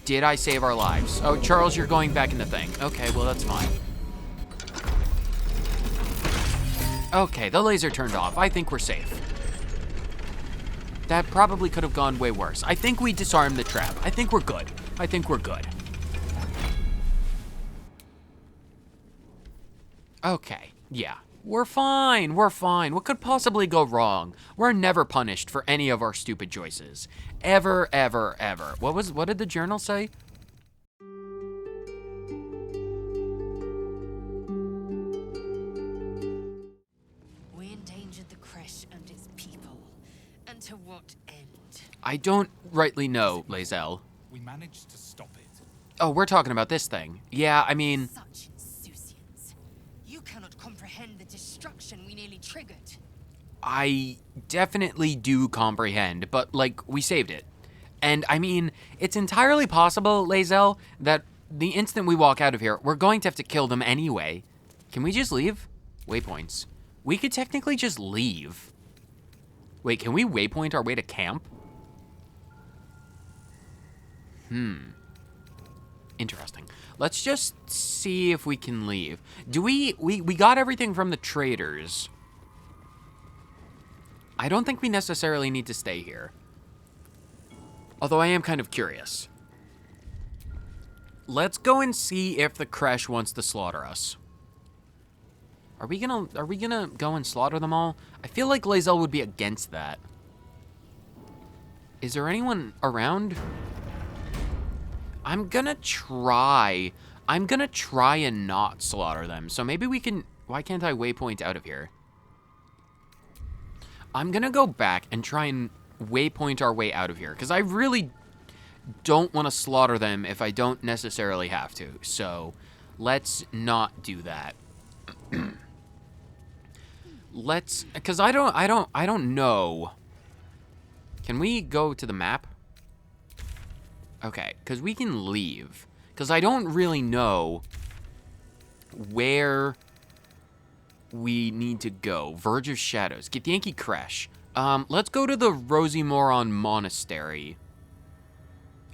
Did I save our lives? Oh, Charles, you're going back in the thing. Okay, well, that's fine. Okay, the laser turned off. I think we're safe. That probably could have gone way worse. I think we disarmed the trap. I think we're good. I think we're good. Okay, yeah. We're fine, we're fine. What could possibly go wrong? We're never punished for any of our stupid choices. Ever, ever, ever. What did the journal say? We endangered the creche and its people. And to what end? I don't rightly know, Lae'zel. We managed to stop it. Oh, we're talking about this thing. Yeah, I mean... Such insouciance. You cannot comprehend the destruction we nearly triggered. I definitely do comprehend, but, like, we saved it. And, I mean, it's entirely possible, Lae'zel, that the instant we walk out of here, we're going to have to kill them anyway. Can we just leave? Waypoints. We could technically just leave. Wait, can we waypoint our way to camp? Interesting. Let's just see if we can leave. Do we got everything from the traders. I don't think we necessarily need to stay here. Although I am kind of curious. Let's go and see if the creche wants to slaughter us. Are we gonna go and slaughter them all? I feel like Lae'zel would be against that. Is there anyone around? I'm gonna try and not slaughter them. So maybe we can, why can't I waypoint out of here? I'm gonna go back and try and waypoint our way out of here, because I really don't want to slaughter them if I don't necessarily have to. So let's not do that. Because I don't know. Can we go to the map? Okay, because we can leave. Because I don't really know where we need to go. Verge of Shadows. Gith-Yankee Creche. Let's go to the Rosy Moron Monastery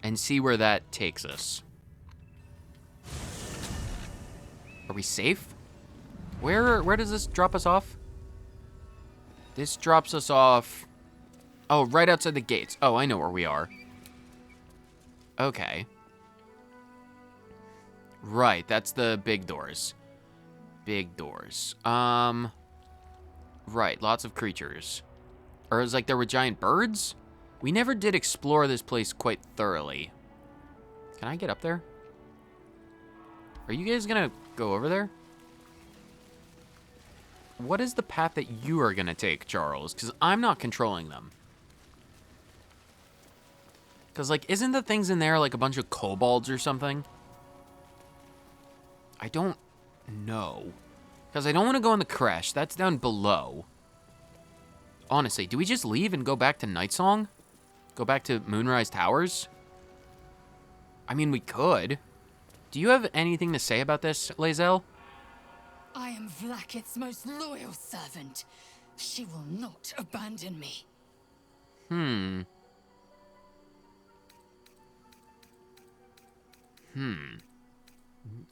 and see where that takes us. Are we safe? Where does this drop us off? This drops us off... Oh, right outside the gates. Oh, I know where we are. Okay. Right, that's the big doors. Big doors. Right, lots of creatures. Or it's like there were giant birds? We never did explore this place quite thoroughly. Can I get up there? Are you guys gonna go over there? What is the path that you are gonna take, Charles? Because I'm not controlling them. Because, like, isn't the things in there like a bunch of kobolds or something? I don't know. Because I don't want to go in the creche. That's down below. Honestly, do we just leave and go back to Nightsong? Go back to Moonrise Towers? I mean, we could. Do you have anything to say about this, Lae'zel? I am Vlaakith's most loyal servant. She will not abandon me.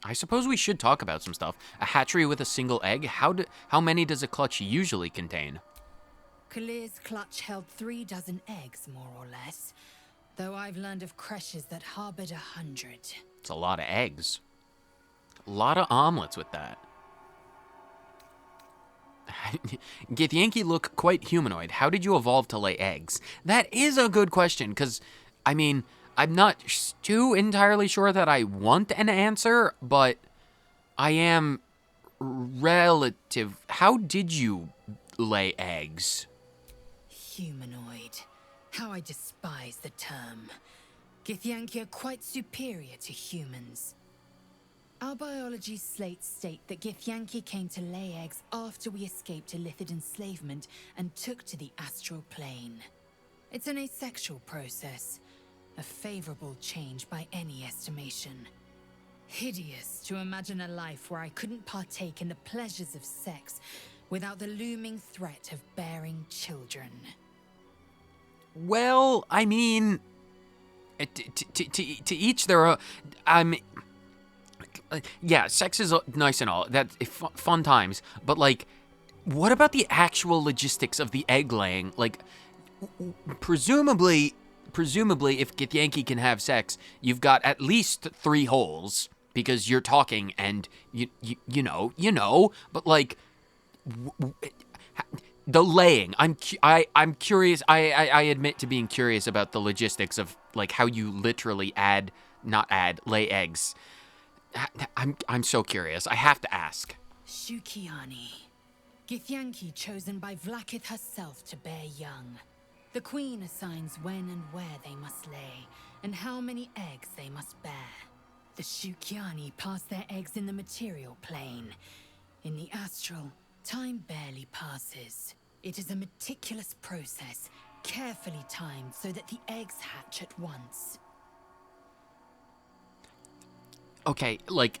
I suppose we should talk about some stuff. A hatchery with a single egg? How many does a clutch usually contain? Kalir's clutch held 3 dozen eggs, more or less. Though I've learned of creches that harbored 100. It's a lot of eggs. A lot of omelets with that. Gith-Yankee look quite humanoid. How did you evolve to lay eggs? That is a good question, because, I mean, I'm not too entirely sure that I want an answer, but I am relative. How did you lay eggs? Humanoid. How I despise the term. Gith-Yankee are quite superior to humans. Our biology slates state that Gith-Yankee came to lay eggs after we escaped Illithid enslavement and took to the astral plane. It's an asexual process, a favorable change by any estimation. Hideous to imagine a life where I couldn't partake in the pleasures of sex without the looming threat of bearing children. Well, I mean, To each their own. I'm. Yeah, sex is nice and all. That's fun times. But like, what about the actual logistics of the egg laying? Like, presumably, if Githyanki can have sex, you've got at least 3 holes because you're talking and you know. But like, the laying, I'm curious. I admit to being curious about the logistics of like how you literally lay eggs. I'm so curious. I have to ask. Shukiani. Githyanki chosen by Vlaakith herself to bear young. The queen assigns when and where they must lay, and how many eggs they must bear. The Shukiani pass their eggs in the material plane. In the astral, time barely passes. It is a meticulous process, carefully timed so that the eggs hatch at once. Okay, like,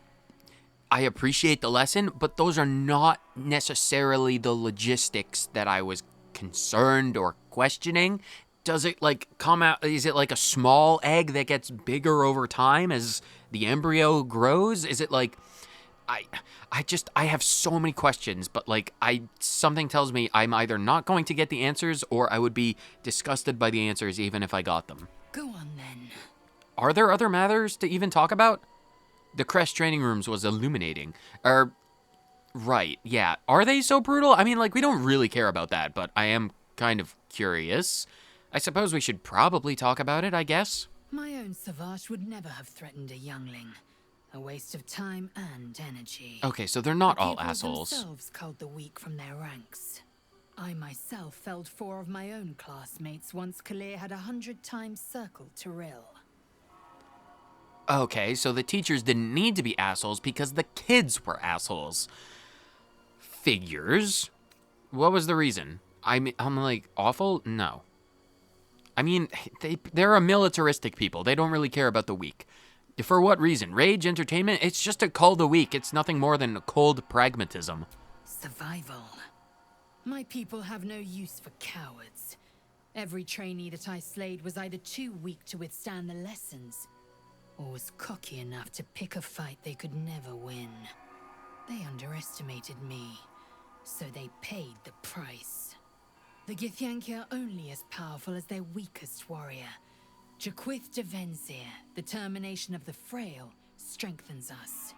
I appreciate the lesson, but those are not necessarily the logistics that I was concerned or questioning. Does it like come out? Is it like a small egg that gets bigger over time as the embryo grows? Is it like I have so many questions, but like something tells me I'm either not going to get the answers or I would be disgusted by the answers even if I got them. Go on then. Are there other matters to even talk about? The Crest training rooms was illuminating. Right, yeah. Are they so brutal? I mean, like, we don't really care about that, but I am kind of curious. I suppose we should probably talk about it, I guess. My own Savage would never have threatened a youngling. A waste of time and energy. Okay, so they're not The all pupils assholes. themselves culled the weak from their ranks. I myself felled 4 of my own classmates once Kalir had 100 times circled to Rill. Okay, so the teachers didn't need to be assholes because the kids were assholes. Figures. What was the reason? I'm like, awful? No. I mean, they're a militaristic people. They don't really care about the weak. For what reason? Rage, entertainment? It's just to cull the weak. It's nothing more than cold pragmatism. Survival. My people have no use for cowards. Every trainee that I slayed was either too weak to withstand the lessons, or was cocky enough to pick a fight they could never win. They underestimated me, so they paid the price. The Githyanki are only as powerful as their weakest warrior. Jaquith de Venzir, the termination of the frail, strengthens us.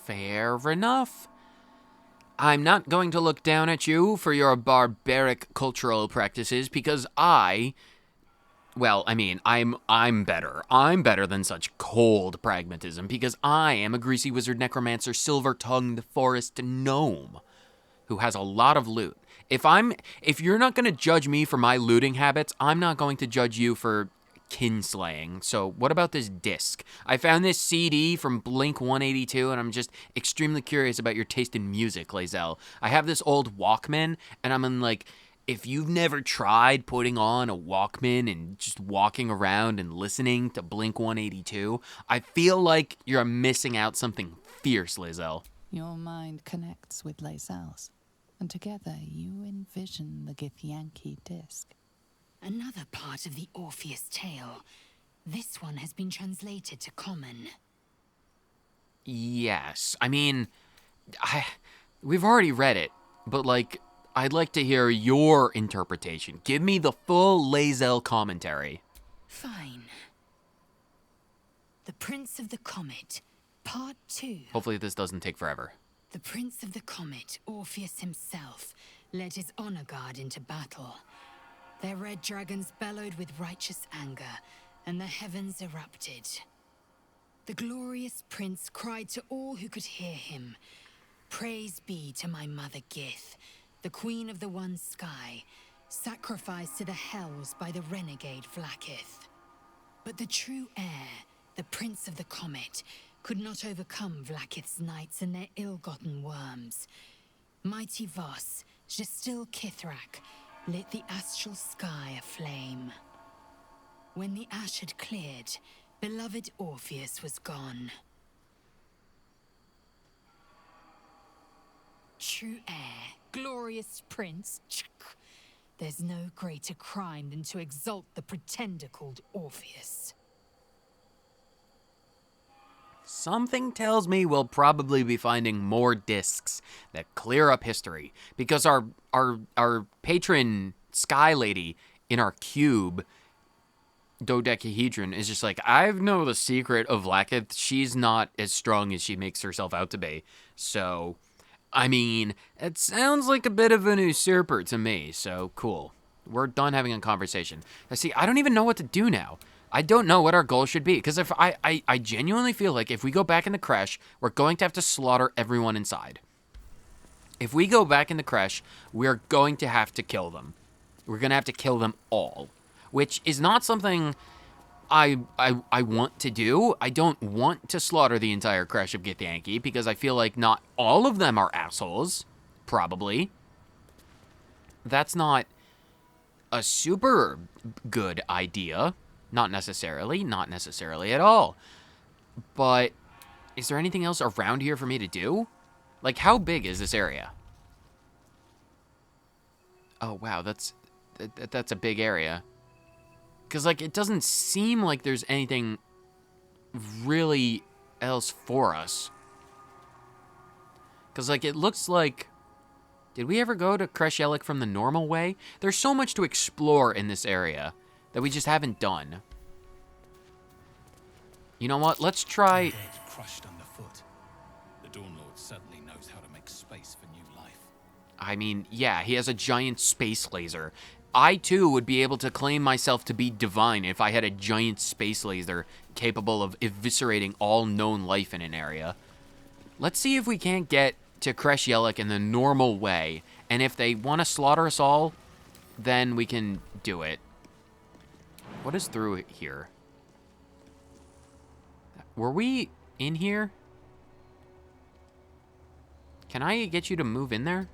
Fair enough. I'm not going to look down at you for your barbaric cultural practices because I'm better. I'm better than such cold pragmatism because I am a greasy wizard necromancer, silver-tongued forest gnome who has a lot of loot. If you're not going to judge me for my looting habits, I'm not going to judge you for kinslaying. So what about this disc? I found this CD from Blink 182, and I'm just extremely curious about your taste in music, Lae'zel. I have this old Walkman, and I'm in like, if you've never tried putting on a Walkman and just walking around and listening to Blink 182, I feel like you're missing out something fierce, Lae'zel. Your mind connects with Lae'zel's, and together you envision the Githyanki disc. Another part of the Orpheus tale. This one has been translated to Common. Yes. I mean, we've already read it, but like, I'd like to hear your interpretation. Give me the full Lae'zel commentary. Fine. The Prince of the Comet, Part 2. Hopefully this doesn't take forever. The Prince of the Comet, Orpheus himself, led his honor guard into battle. Their red dragons bellowed with righteous anger, and the heavens erupted. The glorious prince cried to all who could hear him, "Praise be to my mother Gith, the queen of the one sky, sacrificed to the hells by the renegade Vlaakith." But the true heir, the Prince of the Comet, could not overcome Vlaakith's knights and their ill-gotten worms. Mighty Voss, Gestil Kithrak, lit the astral sky aflame. When the ash had cleared, beloved Orpheus was gone. True heir, glorious prince, There's no greater crime than to exalt the pretender called Orpheus. Something tells me we'll probably be finding more discs that clear up history, because our patron Sky Lady in our cube dodecahedron is just like, I know the secret of Lakith. She's not as strong as she makes herself out to be. So, I mean, it sounds like a bit of an usurper to me. So, cool. We're done having a conversation. I see, I don't even know what to do now. I don't know what our goal should be, because if I genuinely feel like if we go back in the creche, we're going to have to slaughter everyone inside. If we go back in the creche, we're going to have to kill them. We're going to have to kill them all, which is not something I want to do. I don't want to slaughter the entire creche of Gith-Yankee, because I feel like not all of them are assholes, probably. That's not a super good idea. Not necessarily at all. But is there anything else around here for me to do? Like, how big is this area? Oh, wow, that's a big area. Because, like, it doesn't seem like there's anything really else for us. Because, like, it looks like... Did we ever go to Kreshyelik from the normal way? There's so much to explore in this area that we just haven't done. You know what? Let's try... Dead, crushed underfoot. The Dawn Lord certainly knows how to make space for new life. I mean, yeah, he has a giant space laser. I, too, would be able to claim myself to be divine if I had a giant space laser capable of eviscerating all known life in an area. Let's see if we can't get to Kreshyelik in the normal way, and if they want to slaughter us all, then we can do it. What is through here? Were we in here? Can I get you to move in there?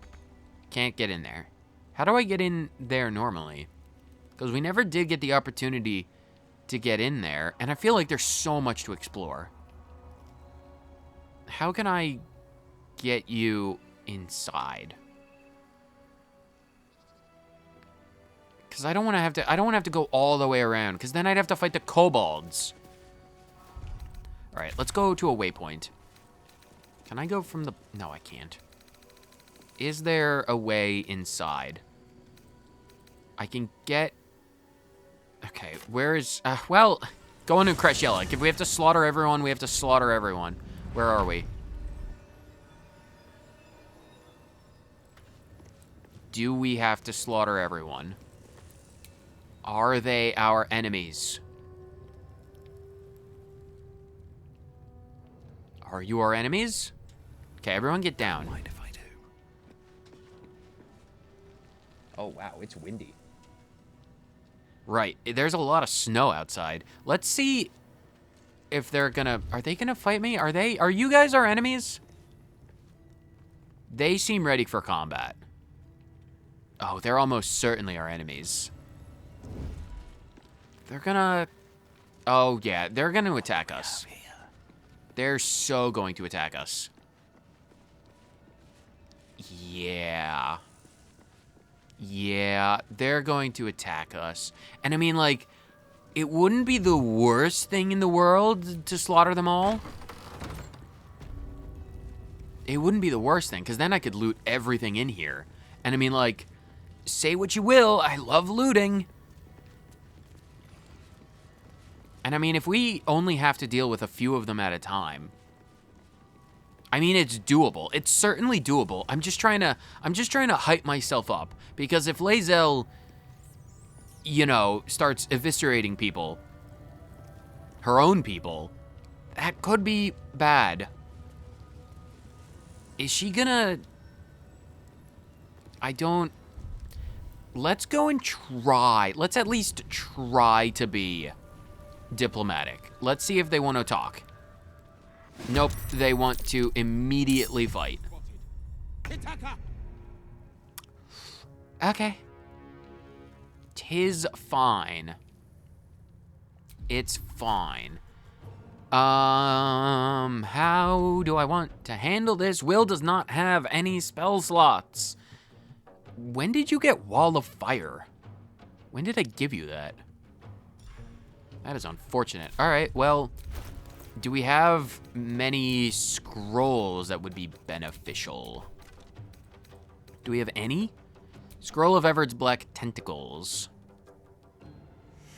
Can't get in there. How do I get in there normally? Because we never did get the opportunity to get in there, and I feel like there's so much to explore. How can I get you inside? Because I don't want to have to go all the way around, because then I'd have to fight the kobolds. All right, let's go to a waypoint. Can I go from the... No, I can't. Is there a way inside? I can get... Okay, where is... well, going to Kreshyelik. If we have to slaughter everyone, we have to slaughter everyone. Where are we? Do we have to slaughter everyone? Are they our enemies? Are you our enemies? Okay, everyone get down. Mind if I do? Oh, wow, it's windy. Right, there's a lot of snow outside. Let's see if they're gonna... Are they gonna fight me? Are you guys our enemies? They seem ready for combat. Oh, they're almost certainly our enemies. They're gonna... Oh, yeah, they're gonna attack us. They're so going to attack us. Yeah. Yeah, they're going to attack us. And I mean, like, it wouldn't be the worst thing in the world to slaughter them all. It wouldn't be the worst thing, because then I could loot everything in here. And I mean, like, say what you will, I love looting. And I mean, if we only have to deal with a few of them at a time, I mean, it's doable. It's certainly doable. I'm just trying to hype myself up, because if Lae'zel, you know, starts eviscerating people, her own people, that could be bad. Is she gonna... Let's go and try. Let's at least try to be diplomatic. Let's see if they want to talk. Nope, they want to immediately fight. Okay. 'Tis fine. It's fine. How do I want to handle this? Will does not have any spell slots. When did you get Wall of Fire? When did I give you that? That is unfortunate. All right, well, do we have many scrolls that would be beneficial? Do we have any? Scroll of Everard's Black Tentacles.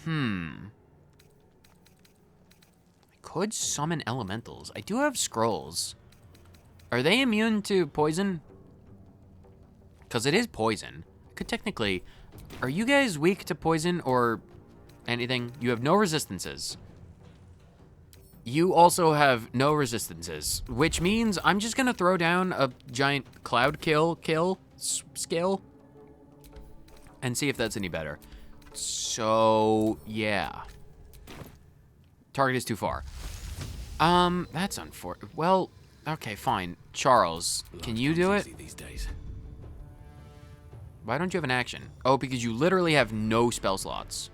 I could summon elementals. I do have scrolls. Are they immune to poison? Because it is poison. Could technically... Are you guys weak to poison or anything? You have no resistances. You also have no resistances, which means I'm just going to throw down a giant cloud kill skill and see if that's any better. So, yeah. Target is too far. That's unfortunate. Well, okay, fine. Charles, can you do it? These days. Why don't you have an action? Oh, because you literally have no spell slots.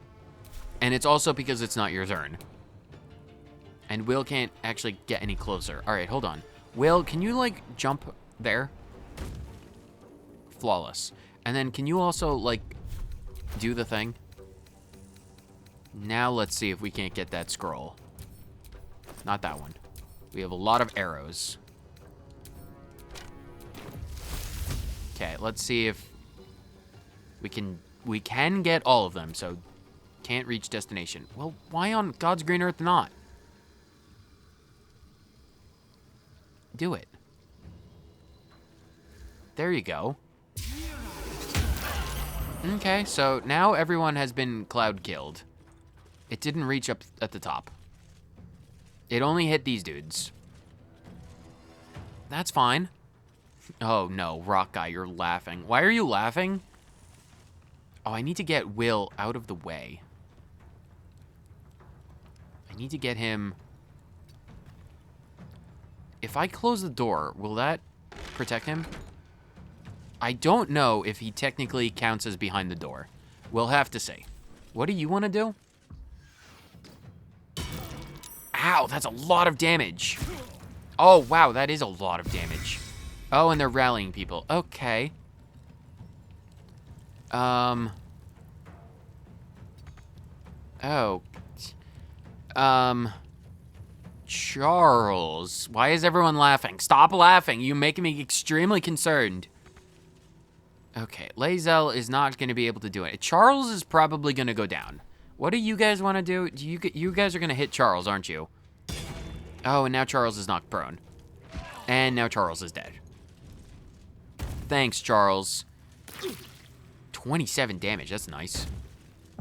And it's also because it's not your turn. And Will can't actually get any closer. All right, hold on. Will, can you, like, jump there? Flawless. And then can you also, like, do the thing? Now let's see if we can't get that scroll. Not that one. We have a lot of arrows. Okay, let's see if we can get all of them, so can't reach destination. Well, why on God's green earth not? Do it. There you go. Okay, so now everyone has been cloud killed. It didn't reach up at the top. It only hit these dudes. That's fine. Oh no, rock guy, you're laughing. Why are you laughing? Oh, I need to get Will out of the way. I need to get him... If I close the door, will that protect him? I don't know if he technically counts as behind the door. We'll have to see. What do you want to do? Ow, that's a lot of damage. Oh, wow, that is a lot of damage. Oh, and they're rallying people. Okay. Oh. Charles, why is everyone laughing? Stop laughing. You're making me extremely concerned. Okay, Lae'zel is not going to be able to do it. Charles is probably going to go down. What do you guys want to do? You guys are going to hit Charles, aren't you? Oh, and now Charles is knocked prone. And now Charles is dead. Thanks, Charles. 27 damage, that's nice.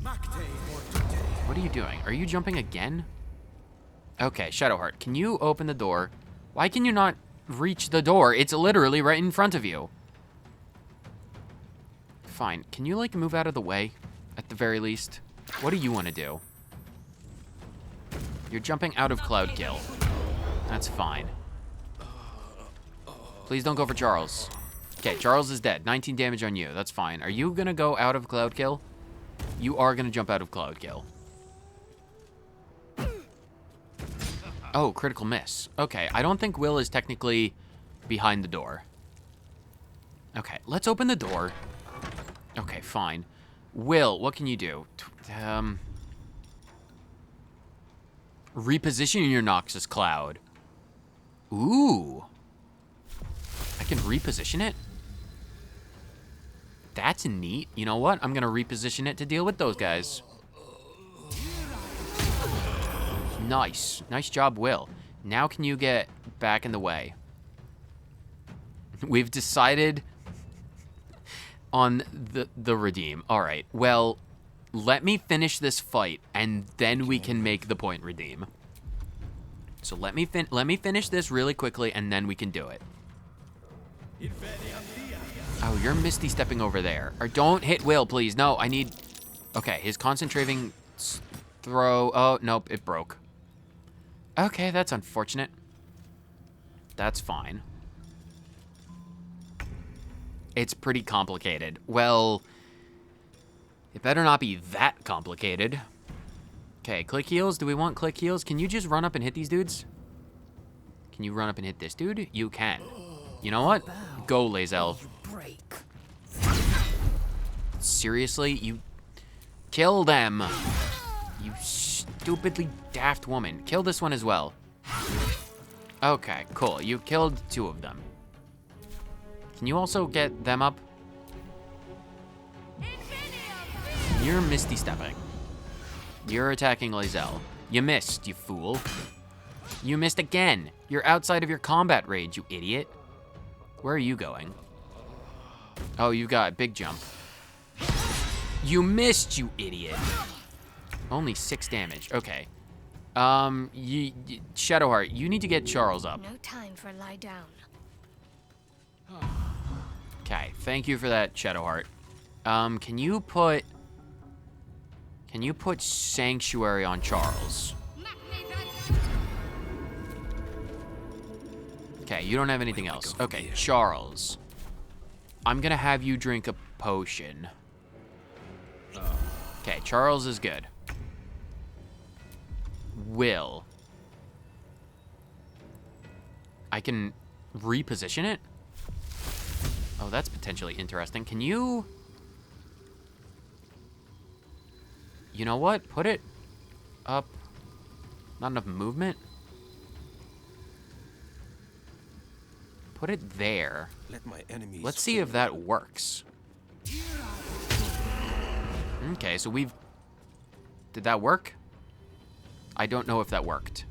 What are you doing? Are you jumping again? Okay, Shadowheart, can you open the door? Why can you not reach the door? It's literally right in front of you. Fine, can you, like, move out of the way? At the very least? What do you want to do? You're jumping out of Cloud Kill. That's fine. Please don't go for Charles. Okay, Charles is dead. 19 damage on you. That's fine. Are you going to go out of Cloud Kill? You are going to jump out of Cloud Kill. Oh, critical miss. Okay, I don't think Will is technically behind the door. Okay, let's open the door. Okay, fine. Will, what can you do? Reposition your Noxus Cloud. Ooh. I can reposition it? That's neat. You know what? I'm going to reposition it to deal with those guys. Nice. Nice job, Will. Now can you get back in the way? We've decided on the redeem. All right. Well, let me finish this fight, and then we can make the point redeem. So let me finish this really quickly, and then we can do it. Oh, you're Misty stepping over there. Or don't hit Will, please. No, I need... Okay, his concentrating throw... Oh, nope, it broke. Okay, that's unfortunate. That's fine. It's pretty complicated. Well, it better not be that complicated. Okay, click heals. Do we want click heals? Can you just run up and hit these dudes? Can you run up and hit this dude? You can. You know what? Go, Lae'zel. Seriously? You... Kill them! You stupidly daft woman. Kill this one as well. Okay, cool. You killed 2 of them. Can you also get them up? You're Misty Stepping. You're attacking Lae'zel. You missed, you fool. You missed again. You're outside of your combat range, you idiot. Where are you going? Oh, you got big jump. You missed, you idiot. Only 6 damage. Okay. Shadowheart, you need to get Charles up. No time for lie down. Okay, thank you for that, Shadowheart. Can you put Sanctuary on Charles? Okay, you don't have anything else. Okay, Charles. I'm gonna have you drink a potion. Okay, Charles is good. Will. I can reposition it? Oh, that's potentially interesting. Can you... You know what? Put it up. Not enough movement. Put it there. Let my enemies Let's see if that works. Okay, so we've... Did that work? I don't know if that worked.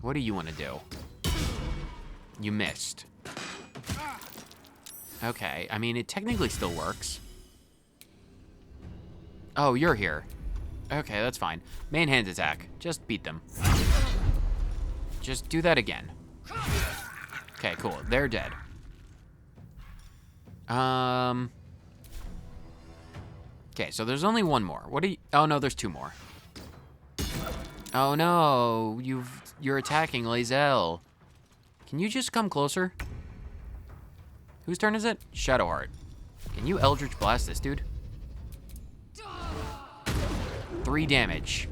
What do you want to do? You missed. Okay, I mean, it technically still works. Oh, you're here. Okay, that's fine. Main hand attack. Just beat them. Just do that again. Okay, cool. They're dead. Okay, so there's only one more. What do you... Oh, no, there's 2 more. Oh, no. You're attacking Lae'zel. Can you just come closer? Whose turn is it? Shadowheart. Can you Eldritch Blast this dude? 3 damage.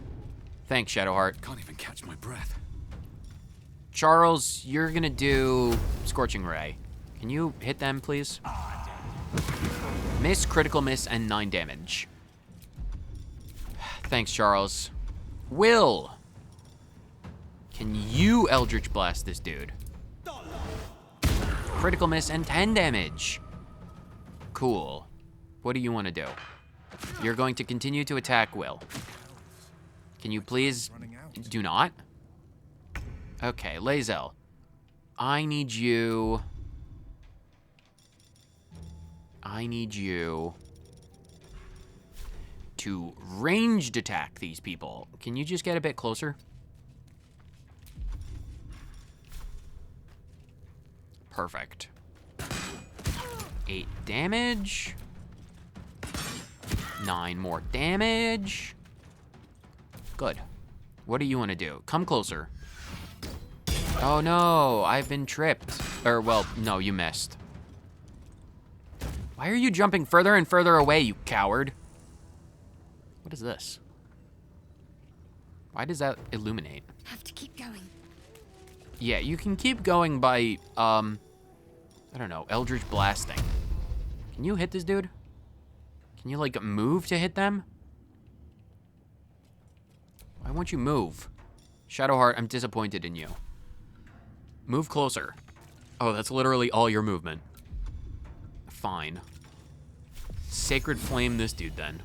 Thanks, Shadowheart. Can't even catch my breath. Charles, you're gonna do Scorching Ray. Can you hit them, please? Miss, critical miss, and 9 damage. Thanks, Charles. Will! Can you Eldritch Blast this dude? Critical miss and 10 damage. Cool. What do you want to do? You're going to continue to attack Will. Can you please do not? Okay, Lae'zel. I need you to ranged attack these people. Can you just get a bit closer? Perfect. 8 damage. 9 more damage. Good. What do you want to do? Come closer. Oh no, I've been tripped. Or, well, no, you missed. Why are you jumping further and further away, you coward? What is this? Why does that illuminate? Have to keep going. Yeah, you can keep going by, I don't know, Eldritch Blasting. Can you hit this dude? Can you, like, move to hit them? Why won't you move? Shadowheart, I'm disappointed in you. Move closer. Oh, that's literally all your movement. Fine. Sacred Flame this dude, then.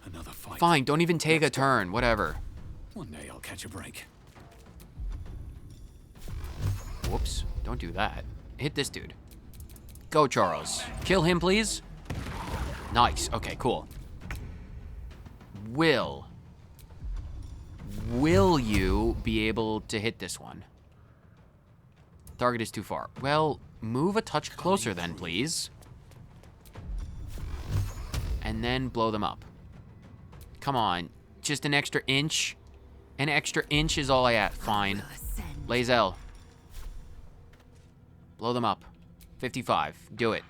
Another fight. Fine, don't even take a turn, whatever. One day I'll catch a break. Whoops, don't do that. Hit this dude. Go, Charles. Kill him, please. Nice, okay, cool. Will you be able to hit this one? Target is too far. Well, move a touch closer then, please. And then blow them up. Come on, just an extra inch. An extra inch is all I ask. Fine. Lae'zel. Blow them up. 55. Do it.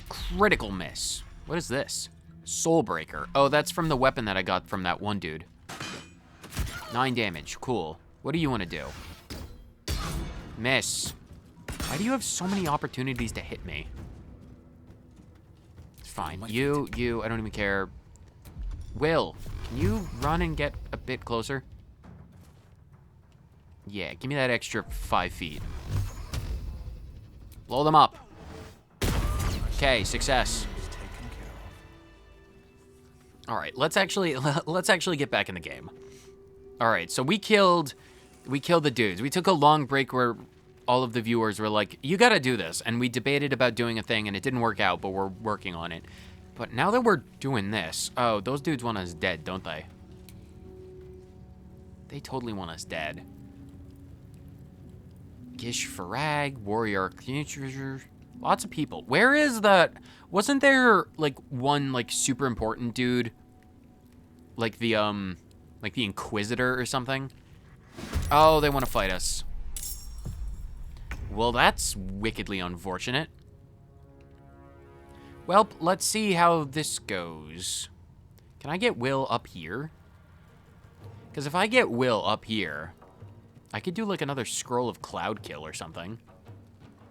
Critical miss. What is this? Soulbreaker. Oh, that's from the weapon that I got from that one dude. 9 damage. Cool. What do you want to do? Miss. Why do you have so many opportunities to hit me? Fine. You, I don't even care. Will, can you run and get a bit closer? Yeah, give me that extra 5 feet. Blow them up. Okay, success. All right, let's actually get back in the game. All right, so we killed the dudes. We took a long break where all of the viewers were like, "You got to do this," and we debated about doing a thing, and it didn't work out, but we're working on it. But now that we're doing this, oh, those dudes want us dead, don't they? They totally want us dead. Gish Farag, Warrior, lots of people. Where is that? Wasn't there like one like super important dude? Like the Inquisitor or something? Oh, they want to fight us. Well, that's wickedly unfortunate. Well, let's see how this goes. Can I get Will up here? Because if I get Will up here, I could do like another scroll of cloud kill or something.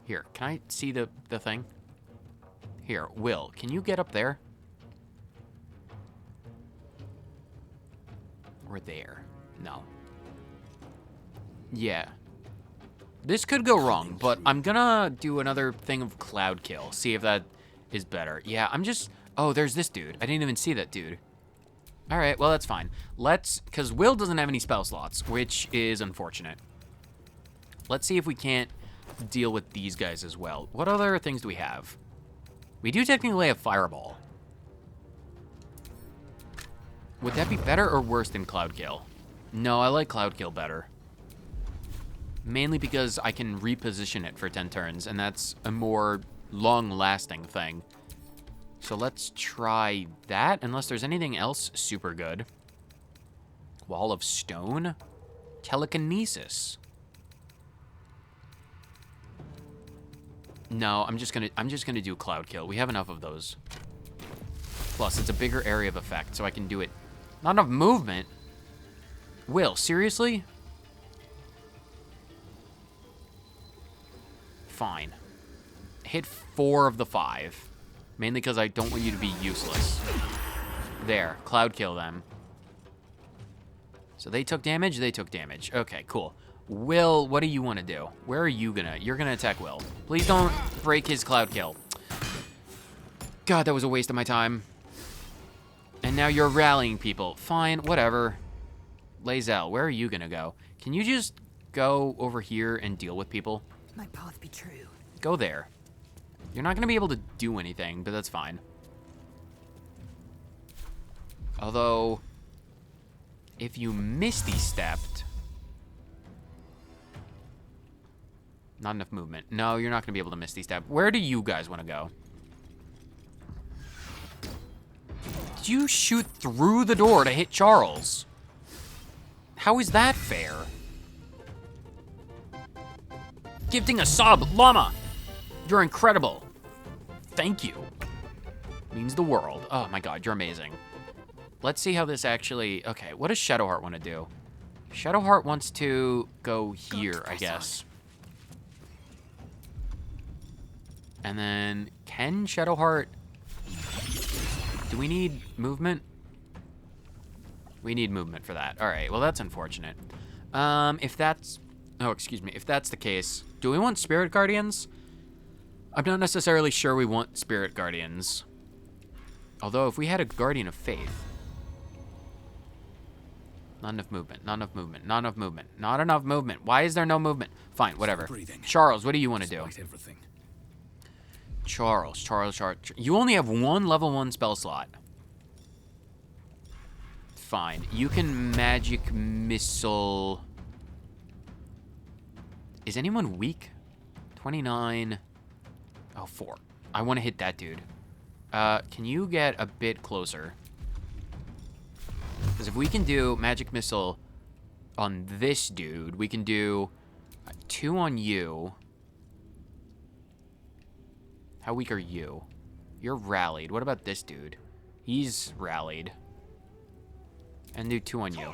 Here, can I see the thing? Here, Will, can you get up there? Or there? No. Yeah. This could go wrong, but I'm gonna do another thing of cloud kill. See if that is better. Yeah, I'm just... Oh, there's this dude. I didn't even see that dude. All right, well, that's fine. Because Will doesn't have any spell slots, which is unfortunate. Let's see if we can't deal with these guys as well. What other things do we have? We do technically have Fireball. Would that be better or worse than Cloud Kill? No, I like Cloud Kill better. Mainly because I can reposition it for 10 turns, and that's a more long-lasting thing. So let's try that, unless there's anything else super good. Wall of Stone? Telekinesis. No, I'm just gonna do Cloud Kill. We have enough of those. Plus, it's a bigger area of effect, so I can do it. Not enough movement. Will, seriously? Fine. Hit 4 of the 5. Mainly because I don't want you to be useless. There, Cloud Kill them. So they took damage, they took damage. Okay, cool. Will, what do you want to do? Where are you gonna? You're gonna attack Will. Please don't break his Cloud Kill. God, that was a waste of my time. And now you're rallying people. Fine, whatever. Lae'zel, where are you gonna go? Can you just go over here and deal with people? My path be true. Go there. You're not gonna be able to do anything, but that's fine. Although, if you Misty Stepped... Not enough movement. No, you're not gonna be able to Misty Step. Where do you guys wanna go? Did you shoot through the door to hit Charles? How is that fair? Gifting a sub, Llama! You're incredible. Thank you. Means the world. Oh my god, you're amazing. Let's see how this actually... Okay, what does Shadowheart want to do? Shadowheart wants to go here, I guess. And then, can Shadowheart... Do we need movement? We need movement for that. All right, well, that's unfortunate. If that's... Oh, excuse me. If that's the case, do we want Spirit Guardians? I'm not necessarily sure we want Spirit Guardians. Although, if we had a Guardian of Faith... Not enough movement, not enough movement, not enough movement, not enough movement. Why is there no movement? Fine, whatever. Charles, what do you want to do? Everything. Charles. You only have 1 level 1 spell slot. Fine. You can magic missile... Is anyone weak? 29... Oh, 4. I want to hit that dude. Can you get a bit closer? Because if we can do magic missile on this dude, we can do 2 on you. How weak are you? You're rallied. What about this dude? He's rallied. And do 2 on you.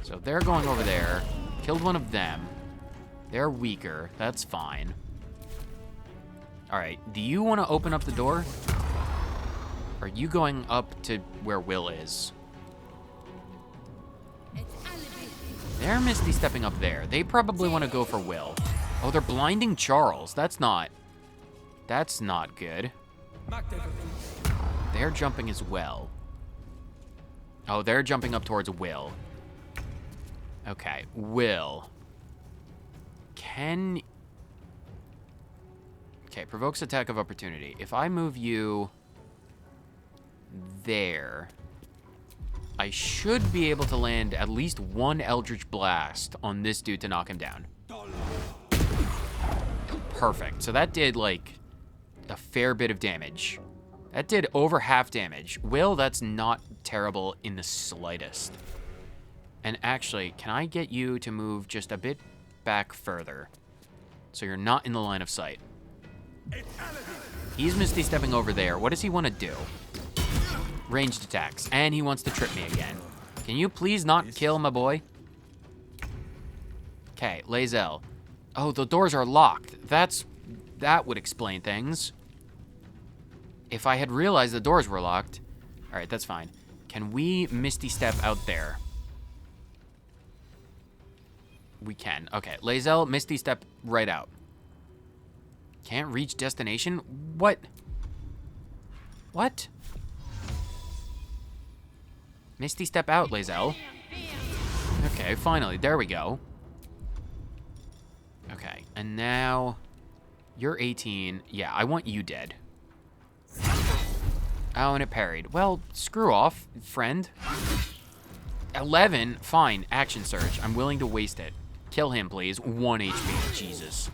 So they're going over there. Killed one of them. They're weaker. That's fine. Alright, do you want to open up the door? Are you going up to where Will is? They're Misty stepping up there. They probably want to go for Will. Oh, they're blinding Charles. That's not good. They're jumping as well. Oh, they're jumping up towards Will. Okay, Will. Okay, provokes attack of opportunity. If I move you there, I should be able to land at least one Eldritch Blast on this dude to knock him down. Perfect. So that did, like, a fair bit of damage. That did over half damage. Will, that's not terrible in the slightest. And actually, can I get you to move just a bit back further so you're not in the line of sight? He's Misty stepping over there. What does he want to do? Ranged attacks. And he wants to trip me again. Can you please not kill my boy? Okay, Lae'zel. Oh, the doors are locked. That would explain things. If I had realized the doors were locked. All right, that's fine. Can we Misty step out there? We can. Okay, Lae'zel, Misty step right out. Can't reach destination? What? What? Misty step out, Lae'zel. Okay, finally. There we go. Okay, and now you're 18. Yeah, I want you dead. Oh, and it parried. Well, screw off, friend. 11. Fine. Action surge. I'm willing to waste it. Kill him, please. 1 HP. Jesus.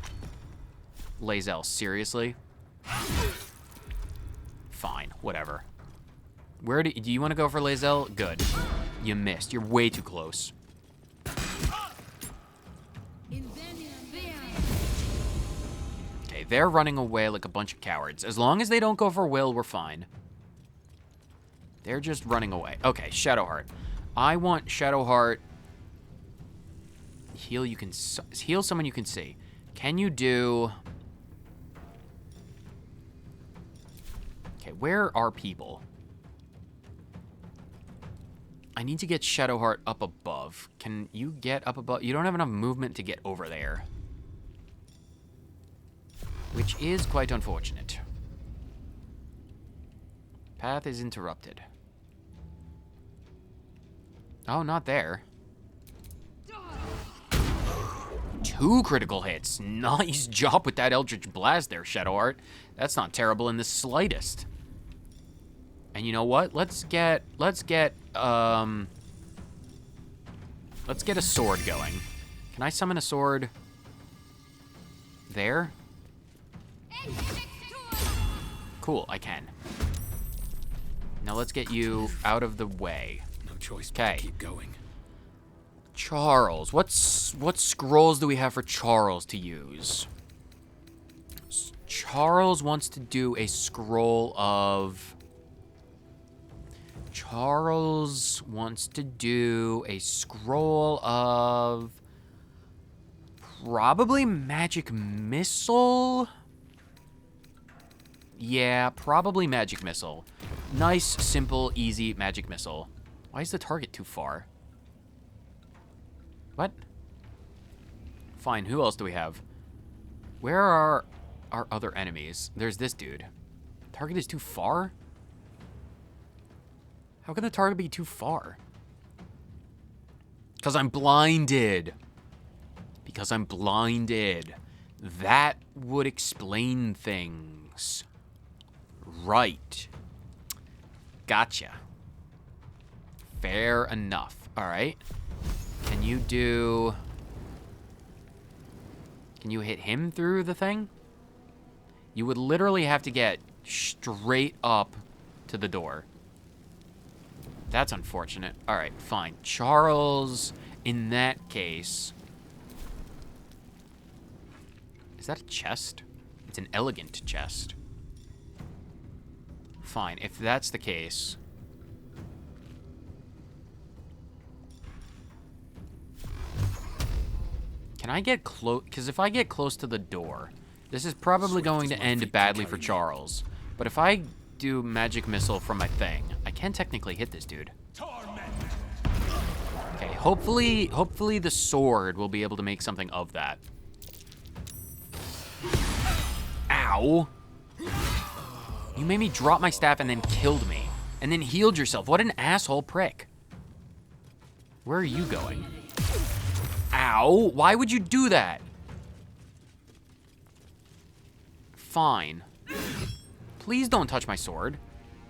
Lae'zel, seriously? Fine. Whatever. Where do you want to go for Lae'zel? Good. You missed. You're way too close. Okay, they're running away like a bunch of cowards. As long as they don't go for Will, we're fine. They're just running away. Okay, Shadowheart. I want Shadowheart. Heal someone you can see. Can you do... Okay, where are people? I need to get Shadowheart up above. Can you get up above? You don't have enough movement to get over there. Which is quite unfortunate. Path is interrupted. Oh, not there. 2 critical hits. Nice job with that Eldritch Blast there, Shadowheart. That's not terrible in the slightest. And you know what? Let's get a sword going. Can I summon a sword there? Cool, I can. Now let's get you out of the way. No choice but to keep going. Charles, what scrolls do we have for Charles to use? Charles wants to do a scroll of... Charles wants to do a scroll of... Probably Magic Missile? Yeah, probably Magic Missile. Nice, simple, easy Magic Missile. Why is the target too far? What? Fine, who else do we have? Where are our other enemies? There's this dude. Target is too far? How can the target be too far? Because I'm blinded. Because I'm blinded. That would explain things. Right. Gotcha. Fair enough. All right. Can you do... Can you hit him through the thing? You would literally have to get straight up to the door. That's unfortunate. All right, fine. Charles, in that case... Is that a chest? It's an elegant chest. Fine, if that's the case... Can I get close? Because if I get close to the door, this is probably going to end badly for Charles. But if I do magic missile from my thing. I can technically hit this dude. Okay, hopefully the sword will be able to make something of that. Ow. You made me drop my staff and then killed me. And then healed yourself. What an asshole prick. Where are you going? Ow, why would you do that? Fine. Please don't touch my sword.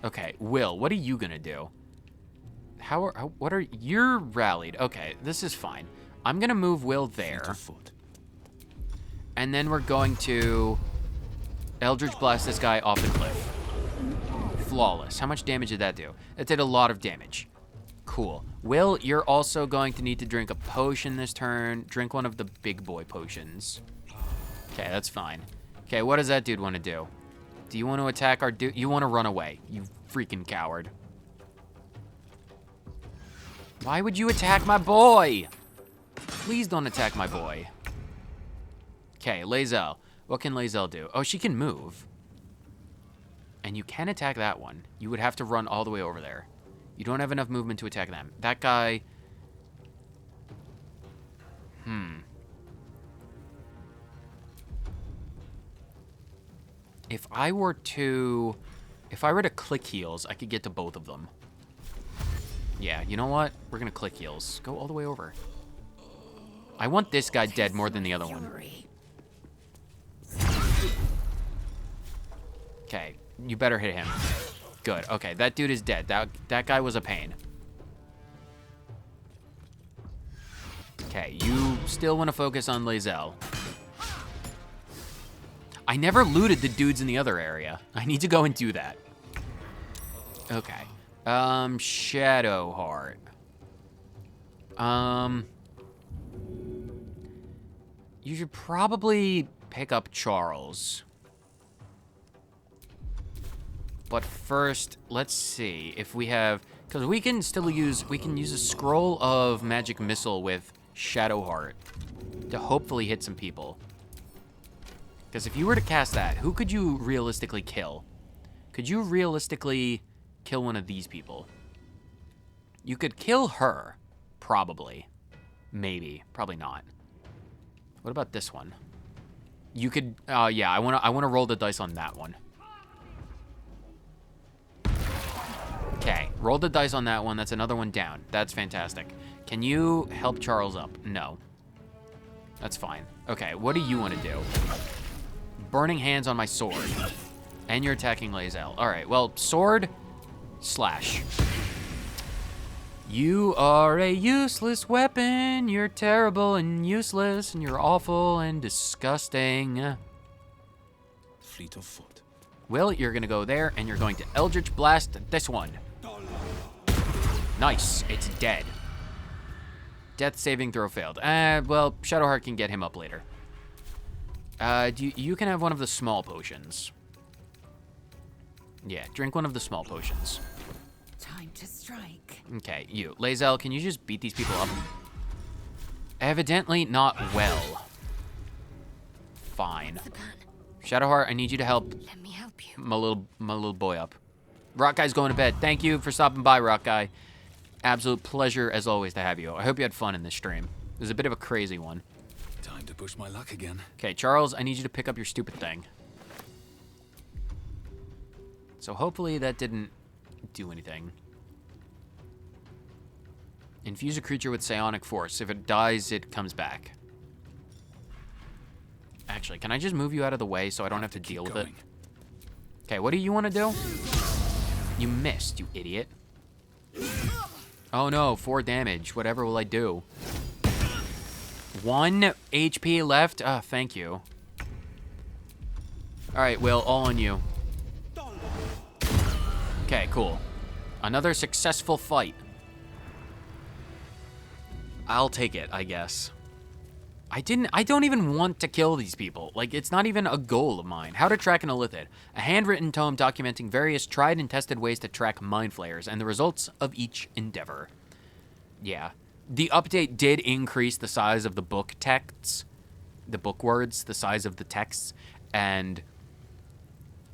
Okay, Will, what are you gonna do? You're rallied. Okay, this is fine. I'm gonna move Will there. And then we're going to Eldritch Blast this guy off the cliff. Flawless. How much damage did that do? That did a lot of damage. Cool. Will, you're also going to need to drink a potion this turn. Drink one of the big boy potions. Okay, that's fine. Okay, what does that dude want to do? Do you want to attack our dude? You want to run away, you freaking coward. Why would you attack my boy? Please don't attack my boy. Okay, Lae'zel. What can Lae'zel do? Oh, she can move. And you can attack that one. You would have to run all the way over there. You don't have enough movement to attack them. That guy... If I were to click heals, I could get to both of them. Yeah, you know what? We're gonna click heals. Go all the way over. I want this guy dead more than the other one. Okay, you better hit him. Good, okay, that dude is dead. That guy was a pain. Okay, you still want to focus on Lae'zel. I never looted the dudes in the other area. I need to go and do that. Okay. Shadowheart. You should probably pick up Charles. But first, let's see if we have, because we can use a scroll of magic missile with Shadowheart to hopefully hit some people. Because if you were to cast that, who could you realistically kill? Could you realistically kill one of these people? You could kill her, probably. Maybe, probably not. What about this one? You could, yeah, I wanna roll the dice on that one. Okay, roll the dice on that one. That's another one down. That's fantastic. Can you help Charles up? No. That's fine. Okay, what do you want to do? Burning hands on my sword. And you're attacking Lae'zel. All right, well, sword, slash. You are a useless weapon. You're terrible and useless, and you're awful and disgusting. Fleet of foot. Will, you're gonna go there, and you're going to Eldritch Blast this one. Nice, it's dead. Death saving throw failed. Well, Shadowheart can get him up later. You can have one of the small potions. Yeah, drink one of the small potions. Time to strike. Okay, you. Lae'zel, can you just beat these people up? Evidently not well. Fine. Shadowheart, I need you to help Let me help you. my little boy up. Rock Guy's going to bed. Thank you for stopping by, Rock Guy. Absolute pleasure, as always, to have you. I hope you had fun in this stream. It was a bit of a crazy one. Time to push my luck again. Okay, Charles, I need you to pick up your stupid thing. So hopefully that didn't do anything. Infuse a creature with psionic force. If it dies, it comes back. Actually, can I just move you out of the way so I don't have to deal with it? Okay, what do you want to do? You missed, you idiot. Oh no, 4 damage. Whatever will I do? 1 HP left? Thank you. Alright, Will, all on you. Okay, cool. Another successful fight. I'll take it, I guess. I don't even want to kill these people. Like, it's not even a goal of mine. How to track an illithid. A handwritten tome documenting various tried and tested ways to track mind flayers and the results of each endeavor. Yeah. The update did increase the size of the book texts. The book words, the size of the texts. And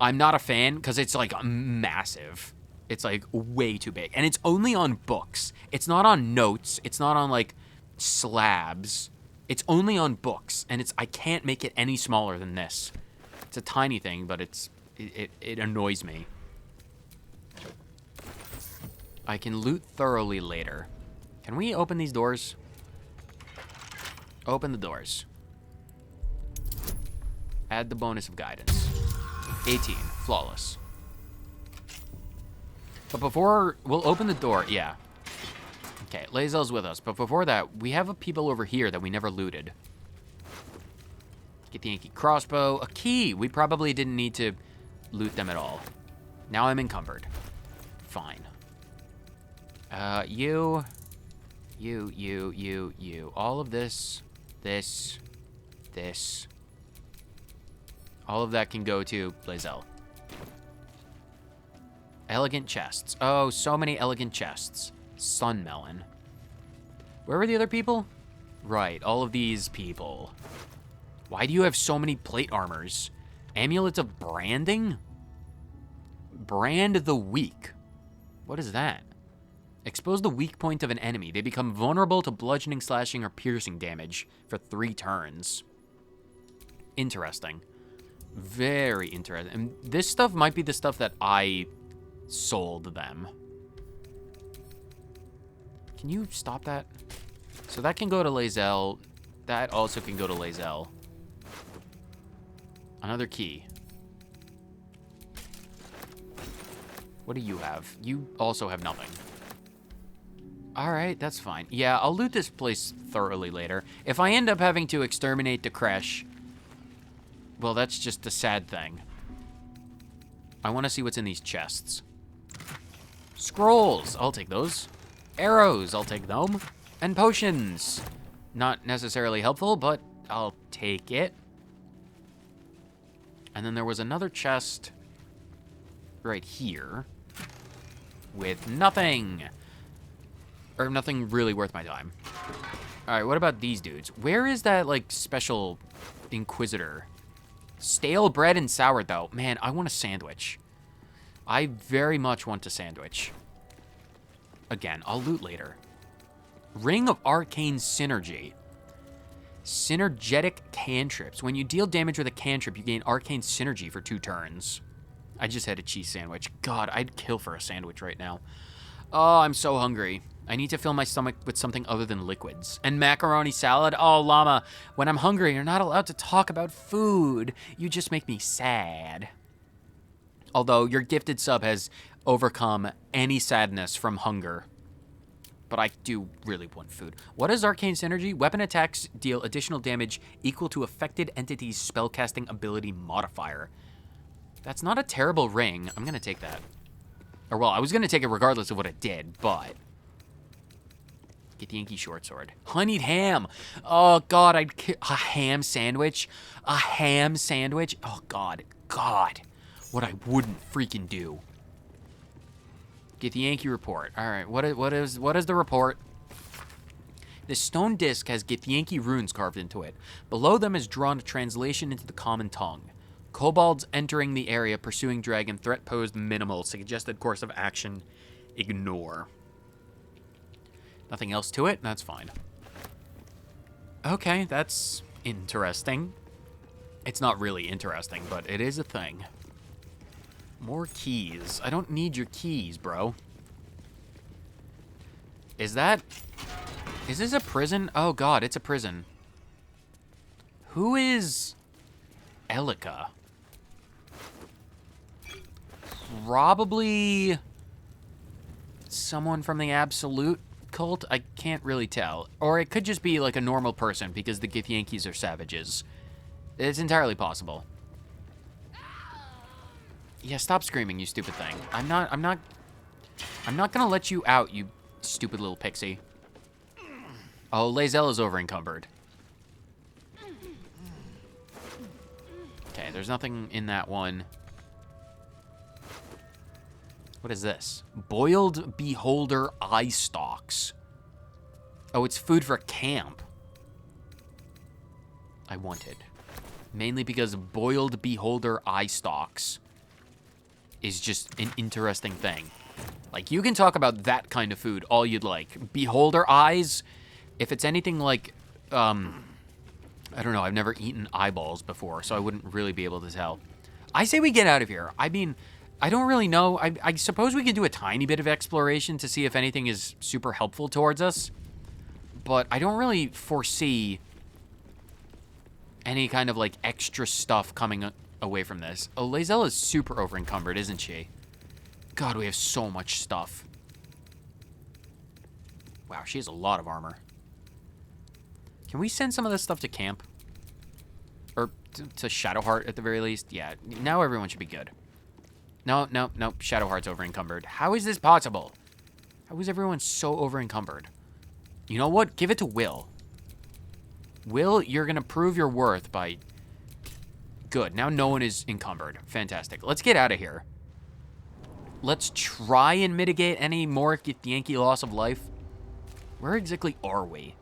I'm not a fan because it's like massive. It's like way too big. And it's only on books. It's not on notes. It's not on like slabs. It's only on books. And I can't make it any smaller than this. It's a tiny thing, but it annoys me. I can loot thoroughly later. Can we open these doors? Open the doors. Add the bonus of guidance. 18. Flawless. But before... We'll open the door. Yeah. Okay, Lae'zel's with us. But before that, we have people over here that we never looted. Get the Yankee crossbow. A key. We probably didn't need to loot them at all. Now I'm encumbered. Fine. You. All of this. This. All of that can go to Lae'zel. Elegant chests. Oh, so many elegant chests. Sunmelon. Where were the other people? Right, all of these people. Why do you have so many plate armors? Amulets of branding? Brand the weak. What is that? Expose the weak point of an enemy. They become vulnerable to bludgeoning, slashing, or piercing damage for 3 turns. Interesting. Very interesting. And this stuff might be the stuff that I sold them. Can you stop that? So that can go to Lae'zel. That also can go to Lae'zel. Another key. What do you have? You also have nothing. Alright, that's fine. Yeah, I'll loot this place thoroughly later. If I end up having to exterminate the Kresh, well, that's just a sad thing. I want to see what's in these chests. Scrolls, I'll take those. Arrows, I'll take them. And potions. Not necessarily helpful, but I'll take it. And then there was another chest right here with nothing. Or nothing really worth my time. Alright, what about these dudes? Where is that, like, special Inquisitor? Stale bread and sourdough. Man, I want a sandwich. I very much want a sandwich. Again, I'll loot later. Ring of Arcane Synergy. Synergetic cantrips. When you deal damage with a cantrip, you gain Arcane Synergy for 2 turns. I just had a cheese sandwich. God, I'd kill for a sandwich right now. Oh, I'm so hungry. I need to fill my stomach with something other than liquids. And macaroni salad? Oh, llama, when I'm hungry, you're not allowed to talk about food. You just make me sad. Although your gifted sub has overcome any sadness from hunger. But I do really want food. What is Arcane Synergy? Weapon attacks deal additional damage equal to affected entity's spellcasting ability modifier. That's not a terrible ring. I'm going to take that. Or, well, I was going to take it regardless of what it did, but... Get the Yankee short sword. Honeyed ham. Oh, God, a ham sandwich. A ham sandwich. Oh, God. God. What I wouldn't freaking do. Get the Yankee report. All right, what is the report? The stone disc has Gith-Yankee runes carved into it. Below them is drawn a translation into the common tongue. Kobolds entering the area, pursuing dragon, threat posed minimal, suggested course of action, ignore. Nothing else to it? That's fine. Okay, that's interesting. It's not really interesting, but it is a thing. More keys. I don't need your keys, bro. Is this a prison? Oh God, it's a prison. Who is Elika? Probably someone from the Absolute cult. I can't really tell. Or it could just be like a normal person because the Gith-Yankees are savages. It's entirely possible. Yeah, stop screaming, you stupid thing. I'm not gonna let you out, you stupid little pixie. Oh, Lae'zel is over encumbered. Okay, there's nothing in that one. What is this? Boiled beholder eye stalks. Oh, it's food for camp. I want it. Mainly because boiled beholder eye stalks is just an interesting thing. Like, you can talk about that kind of food all you'd like. Beholder eyes, if it's anything like, I don't know, I've never eaten eyeballs before, so I wouldn't really be able to tell. I say we get out of here. I mean, I don't really know. I suppose we could do a tiny bit of exploration to see if anything is super helpful towards us. But I don't really foresee any kind of, like, extra stuff coming away from this. Oh, Lae'zel is super over-encumbered, isn't she? God, we have so much stuff. Wow, she has a lot of armor. Can we send some of this stuff to camp? Or to Shadowheart at the very least? Yeah, now everyone should be good. No, Shadowheart's over-encumbered. How is this possible? How is everyone so over-encumbered? You know what? Give it to Will. Will, you're going to prove your worth by... Good, now no one is encumbered. Fantastic. Let's get out of here. Let's try and mitigate any more Githyanki loss of life. Where exactly are we?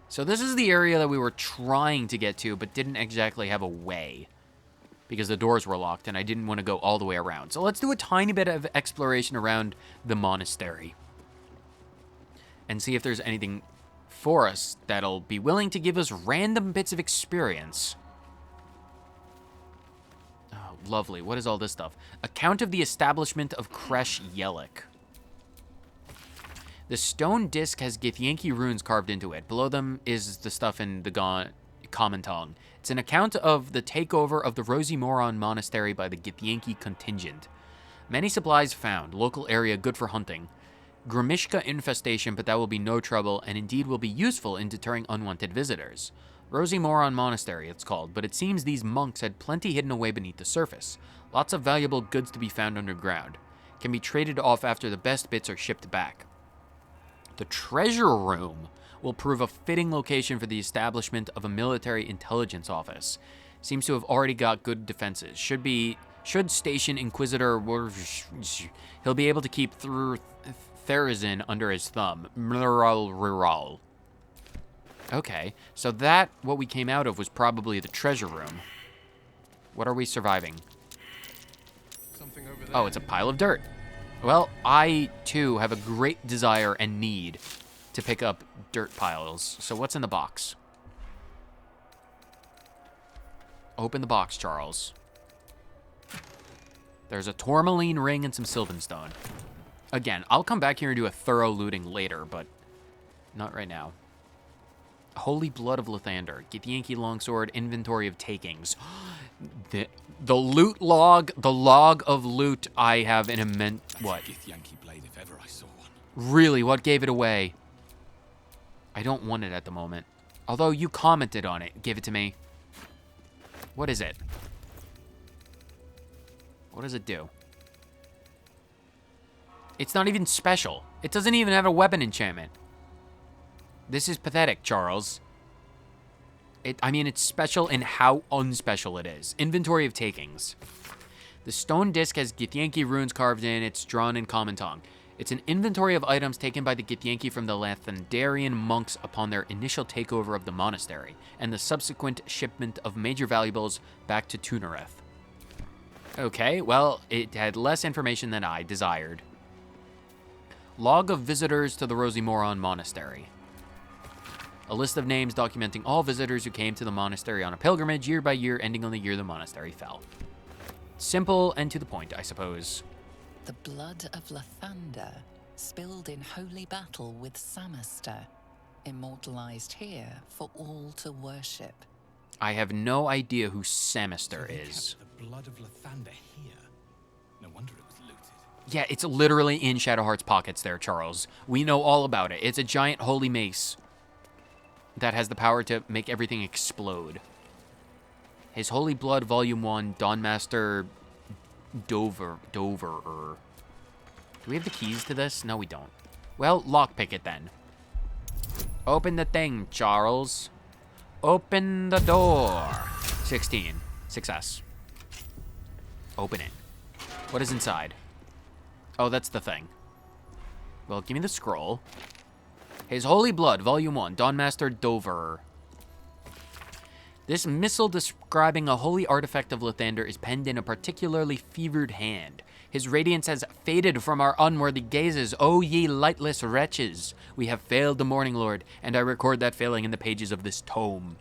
So this is the area that we were trying to get to, but didn't exactly have a way. Because the doors were locked, and I didn't want to go all the way around. So let's do a tiny bit of exploration around the monastery. And see if there's anything for us that'll be willing to give us random bits of experience. Oh, lovely. What is all this stuff? Account of the establishment of Kresh Yelik. The stone disc has Githyanki runes carved into it. Below them is the stuff in the common tongue. It's an account of the takeover of the Rosy Moron Monastery by the Githyanki contingent. Many supplies found. Local area good for hunting. Grimishka infestation, but that will be no trouble, and indeed will be useful in deterring unwanted visitors. Rosy Moron Monastery, it's called, but it seems these monks had plenty hidden away beneath the surface. Lots of valuable goods to be found underground. Can be traded off after the best bits are shipped back. The treasure room will prove a fitting location for the establishment of a military intelligence office. Seems to have already got good defenses. Should station Inquisitor... He'll be able to keep through Therazin under his thumb. Mrural. Okay, so that, what we came out of, was probably the treasure room. What are we surviving? Something over there. Oh, it's a pile of dirt. Well, I, too, have a great desire and need to pick up dirt piles. So what's in the box? Open the box, Charles. There's a tourmaline ring and some sylvanstone. Again, I'll come back here and do a thorough looting later, but not right now. Holy Blood of Lathander. Githyanki Longsword, Inventory of Takings. The loot log, the log of loot I have an immense... What? Githyanki blade if ever I saw one. Really? What gave it away? I don't want it at the moment. Although you commented on it. Give it to me. What is it? What does it do? It's not even special. It doesn't even have a weapon enchantment. This is pathetic, Charles. I mean, it's special in how unspecial it is. Inventory of Takings. The stone disc has Githyanki runes carved in. It's drawn in common tongue. It's an inventory of items taken by the Githyanki from the Lathandarian monks upon their initial takeover of the monastery, and the subsequent shipment of major valuables back to Tunareth. Okay, well, it had less information than I desired. Log of visitors to the Rosy Moron Monastery. A list of names documenting all visitors who came to the monastery on a pilgrimage year by year, ending on the year the monastery fell. Simple and to the point, I suppose. The blood of Lathander, spilled in holy battle with Samaster, immortalized here for all to worship. I have no idea who Samaster They is. kept the blood of Lathander here. No wonder it was looted. Yeah, it's literally in Shadowheart's pockets there, Charles. We know all about it. It's a giant holy mace that has the power to make everything explode. His Holy Blood, Volume 1, Dawnmaster Dover. Do we have the keys to this? No, we don't. Well, lockpick it then. Open the thing, Charles. Open the door. 16. Success. Open it. What is inside? Oh, that's the thing. Well, give me the scroll. His Holy Blood, Volume 1, Dawnmaster Dover. This missal describing a holy artifact of Lathander is penned in a particularly fevered hand. His radiance has faded from our unworthy gazes. O ye lightless wretches, we have failed the Morning Lord, and I record that failing in the pages of this tome.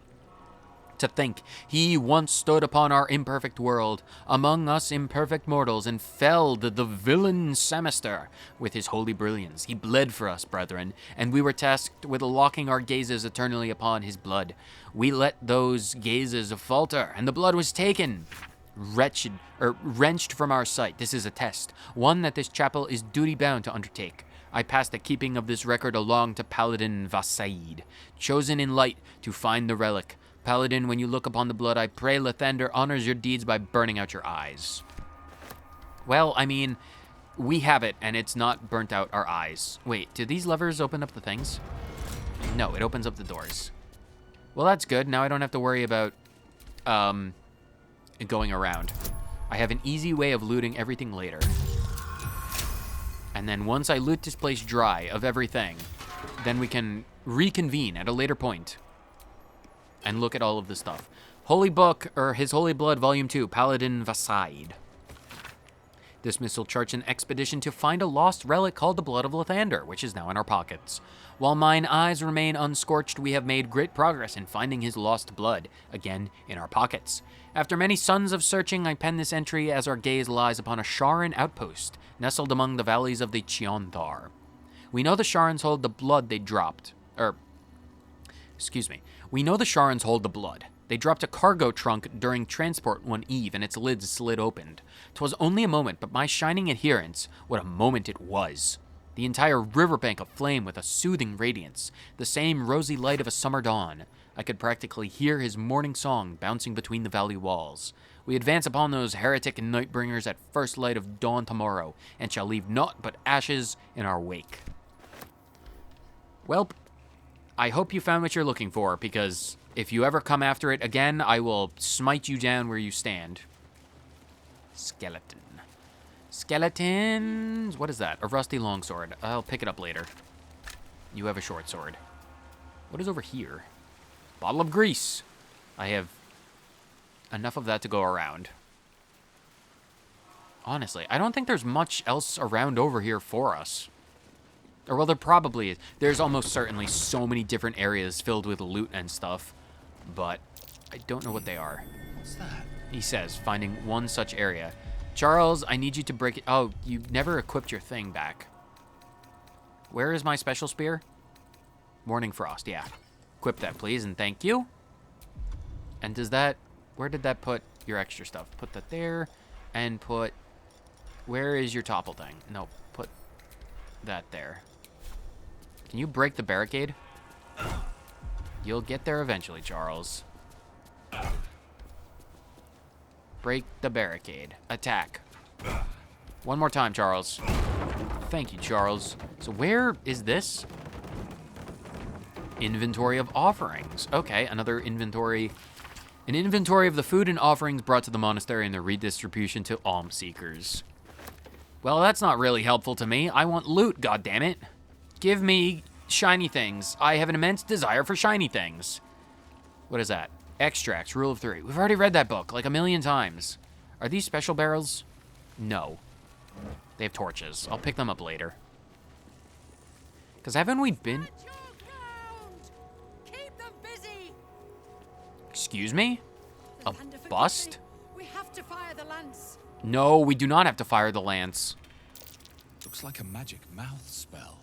To think, he once stood upon our imperfect world, among us imperfect mortals, and felled the villain Samaster with his holy brilliance. He bled for us, brethren, and we were tasked with locking our gazes eternally upon his blood. We let those gazes falter, and the blood was taken, wrenched from our sight. This is a test, one that this chapel is duty-bound to undertake. I pass the keeping of this record along to Paladin Vasaid, chosen in light to find the relic. Paladin, when you look upon the blood, I pray Lathander honors your deeds by burning out your eyes. Well, I mean, we have it, and it's not burnt out our eyes. Wait, do these levers open up the things? No, it opens up the doors. Well, that's good. Now I don't have to worry about going around. I have an easy way of looting everything later. And then once I loot this place dry of everything, then we can reconvene at a later point and look at all of the stuff. Holy Book, or His Holy Blood, Volume 2, Paladin Vasaid. This missile charts an expedition to find a lost relic called the Blood of Lathander, which is now in our pockets. While mine eyes remain unscorched, we have made great progress in finding his lost blood, again in our pockets. After many suns of searching, I pen this entry as our gaze lies upon a Sharan outpost, nestled among the valleys of the Chionthar. We know the Sharans hold the blood they dropped, We know the Sharans hold the blood. They dropped a cargo trunk during transport one eve, and its lids slid opened. 'Twas only a moment, but my shining adherence, what a moment it was. The entire riverbank aflame with a soothing radiance, the same rosy light of a summer dawn. I could practically hear his morning song bouncing between the valley walls. We advance upon those heretic nightbringers at first light of dawn tomorrow, and shall leave naught but ashes in our wake. Well, I hope you found what you're looking for, because if you ever come after it again, I will smite you down where you stand. Skeleton. Skeletons! What is that? A rusty longsword. I'll pick it up later. You have a short sword. What is over here? Bottle of grease. I have enough of that to go around. Honestly, I don't think there's much else around over here for us. Or, well, there probably is. There's almost certainly so many different areas filled with loot and stuff, but I don't know what they are. What's that? He says, finding one such area. Charles, I need you to break it. Oh, you never equipped your thing back. Where is my special spear? Morning Frost, yeah. Equip that, please, and thank you. And does that... Where did that put your extra stuff? Put that there, and put... Where is your topple thing? No, put that there. Can you break the barricade? You'll get there eventually, Charles. Break the barricade. Attack. One more time, Charles. Thank you, Charles. So where is this? Inventory of offerings. Okay, another inventory. An inventory of the food and offerings brought to the monastery and the redistribution to alms seekers. Well, that's not really helpful to me. I want loot, goddammit. Give me shiny things. I have an immense desire for shiny things. What is that? Extracts, Rule of 3. We've already read that book like a million times. Are these special barrels? No. They have torches. I'll pick them up later. Because haven't we been... Keep them busy. Excuse me? A Lathander for bust? Victory. We have to fire the lance. No, we do not have to fire the lance. Looks like a magic mouth spell.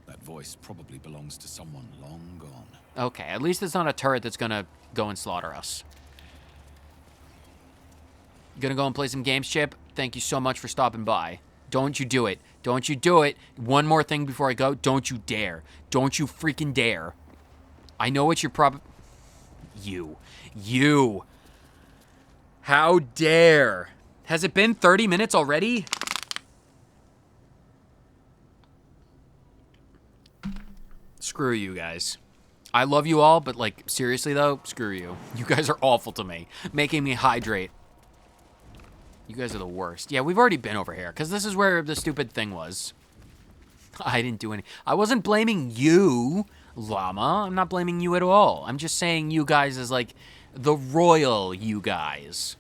That voice probably belongs to someone long gone. Okay, at least it's not a turret that's gonna go and slaughter us. Gonna go and play some games, Chip? Thank you so much for stopping by. Don't you do it. Don't you do it. One more thing before I go. Don't you dare. Don't you freaking dare. I know what you're You. How dare. Has it been 30 minutes already? Screw you guys. I love you all, but like, seriously though, screw you. You guys are awful to me, making me hydrate. You guys are the worst. Yeah, we've already been over here, because this is where the stupid thing was. I didn't do any. I wasn't blaming you, Llama. I'm not blaming you at all. I'm just saying you guys as like the royal you guys.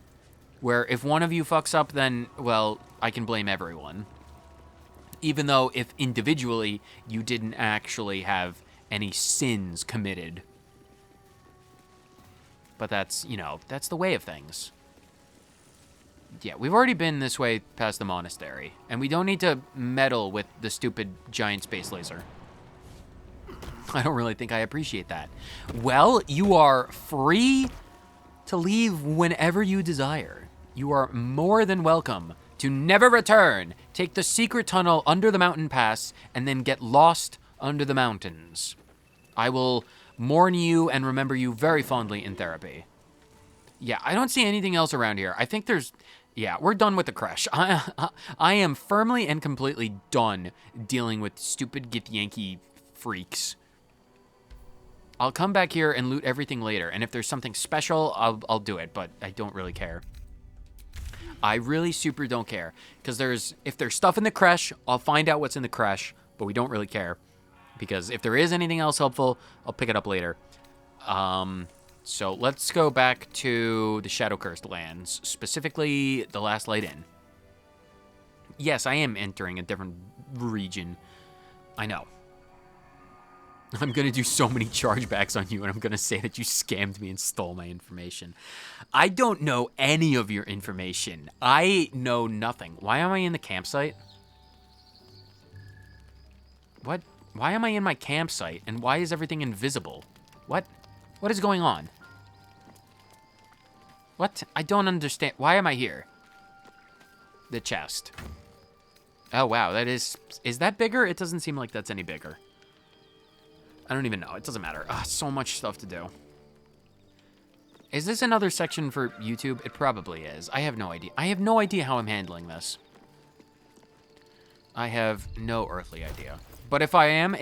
Where if one of you fucks up, then, well, I can blame everyone. Even though if individually you didn't actually have any sins committed. But that's, you know, that's the way of things. Yeah, we've already been this way past the monastery. And we don't need to meddle with the stupid giant space laser. I don't really think I appreciate that. Well, you are free to leave whenever you desire. You are more than welcome to never return. Take the secret tunnel under the mountain pass and then get lost under the mountains. I will mourn you and remember you very fondly in therapy. Yeah, I don't see anything else around here. I think there's... Yeah, we're done with the crash. I am firmly and completely done dealing with stupid Gith-Yankee freaks. I'll come back here and loot everything later, and if there's something special, I'll do it, but I don't really care. I really super don't care, because if there's stuff in the crash, I'll find out what's in the crash, but we don't really care, because if there is anything else helpful, I'll pick it up later. So let's go back to the Shadow-Cursed lands, specifically the Last Light Inn. Yes, I am entering a different region. I know. I'm going to do so many chargebacks on you, and I'm going to say that you scammed me and stole my information. I don't know any of your information. I know nothing. Why am I in the campsite? What? Why am I in my campsite, and why is everything invisible? What? What is going on? What? I don't understand. Why am I here? The chest. Oh, wow. That is that bigger? It doesn't seem like that's any bigger. I don't even know. It doesn't matter. So much stuff to do. Is this another section for YouTube? It probably is. I have no idea. I have no idea how I'm handling this. I have no earthly idea. But if I am,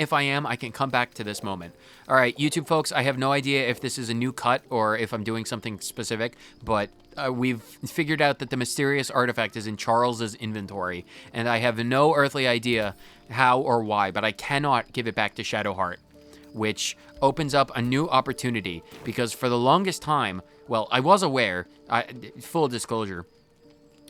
I can come back to this moment. All right, YouTube folks, I have no idea if this is a new cut or if I'm doing something specific, but we've figured out that the mysterious artifact is in Charles's inventory, and I have no earthly idea how or why, but I cannot give it back to Shadowheart, which opens up a new opportunity, because for the longest time, well, I was aware, full disclosure,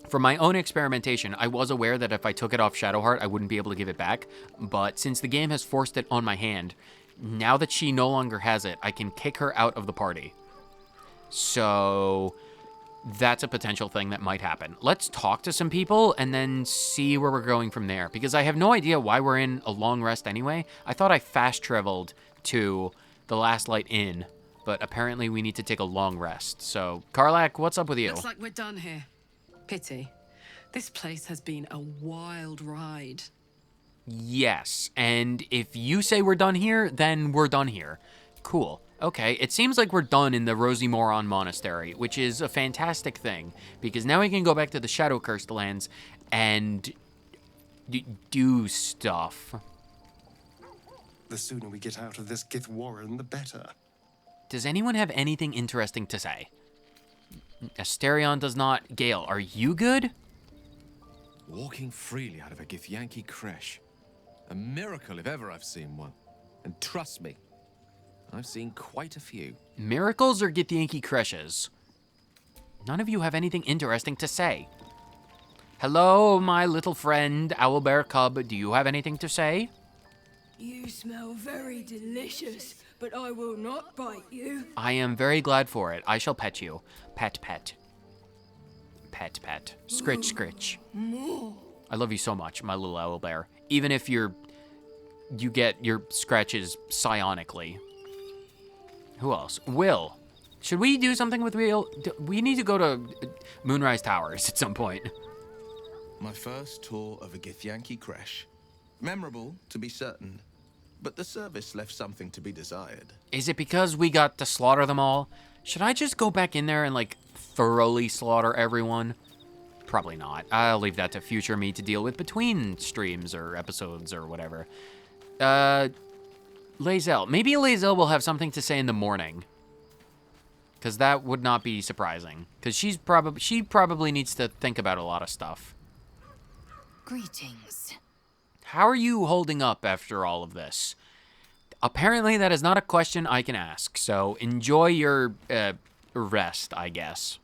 for my own experimentation, I was aware that if I took it off Shadowheart, I wouldn't be able to give it back, but since the game has forced it on my hand, now that she no longer has it, I can kick her out of the party. So that's a potential thing that might happen. Let's talk to some people and then see where we're going from there, because I have no idea why we're in a long rest anyway. I thought I fast traveled to the Last Light Inn, but apparently we need to take a long rest. So, Karlach, what's up with you? Looks like we're done here. Pity. This place has been a wild ride. Yes, and if you say we're done here, then we're done here. Cool. Okay, it seems like we're done in the Rosy Moron Monastery, which is a fantastic thing, because now we can go back to the Shadow-Cursed lands and do stuff. The sooner we get out of this Gith Warren, the better. Does anyone have anything interesting to say? Asterion does not. Gale, are you good? Walking freely out of a Gith-Yankee creche. A miracle if ever I've seen one. And trust me, I've seen quite a few. Miracles or Gith-Yankee creches? None of you have anything interesting to say. Hello, my little friend, Owlbear Cub. Do you have anything to say? You smell very delicious, but I will not bite you. I am very glad for it. I shall pet you. Pet, pet. Pet, pet. Scritch, scritch. I love you so much, my little owlbear. Even if you get your scratches psionically. Who else? Will. Should we do something with Will? We need to go to Moonrise Towers at some point. My first tour of a Gith-Yankee creche. Memorable, to be certain, but the service left something to be desired. Is it because we got to slaughter them all? Should I just go back in there and, like, thoroughly slaughter everyone? Probably not. I'll leave that to future me to deal with between streams or episodes or whatever. Lae'zel. Maybe Lae'zel will have something to say in the morning. Because that would not be surprising. Because she probably needs to think about a lot of stuff. Greetings. How are you holding up after all of this? Apparently that is not a question I can ask, so enjoy your rest, I guess.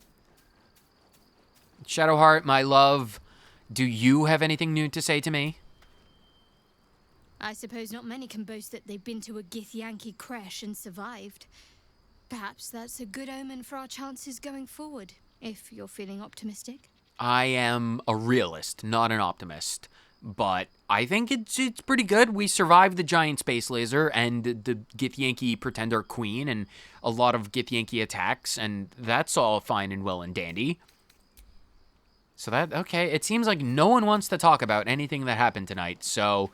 Shadowheart, my love, Do you have anything new to say to me? I suppose not many can boast that they've been to a Gith-Yankee crash and survived. Perhaps that's a good omen for our chances going forward, if you're feeling optimistic. I am a realist, not an optimist. But I think it's pretty good. We survived the giant space laser and the Gith-Yankee pretender queen and a lot of Gith-Yankee attacks, and that's all fine and well and dandy. So okay, it seems like no one wants to talk about anything that happened tonight, so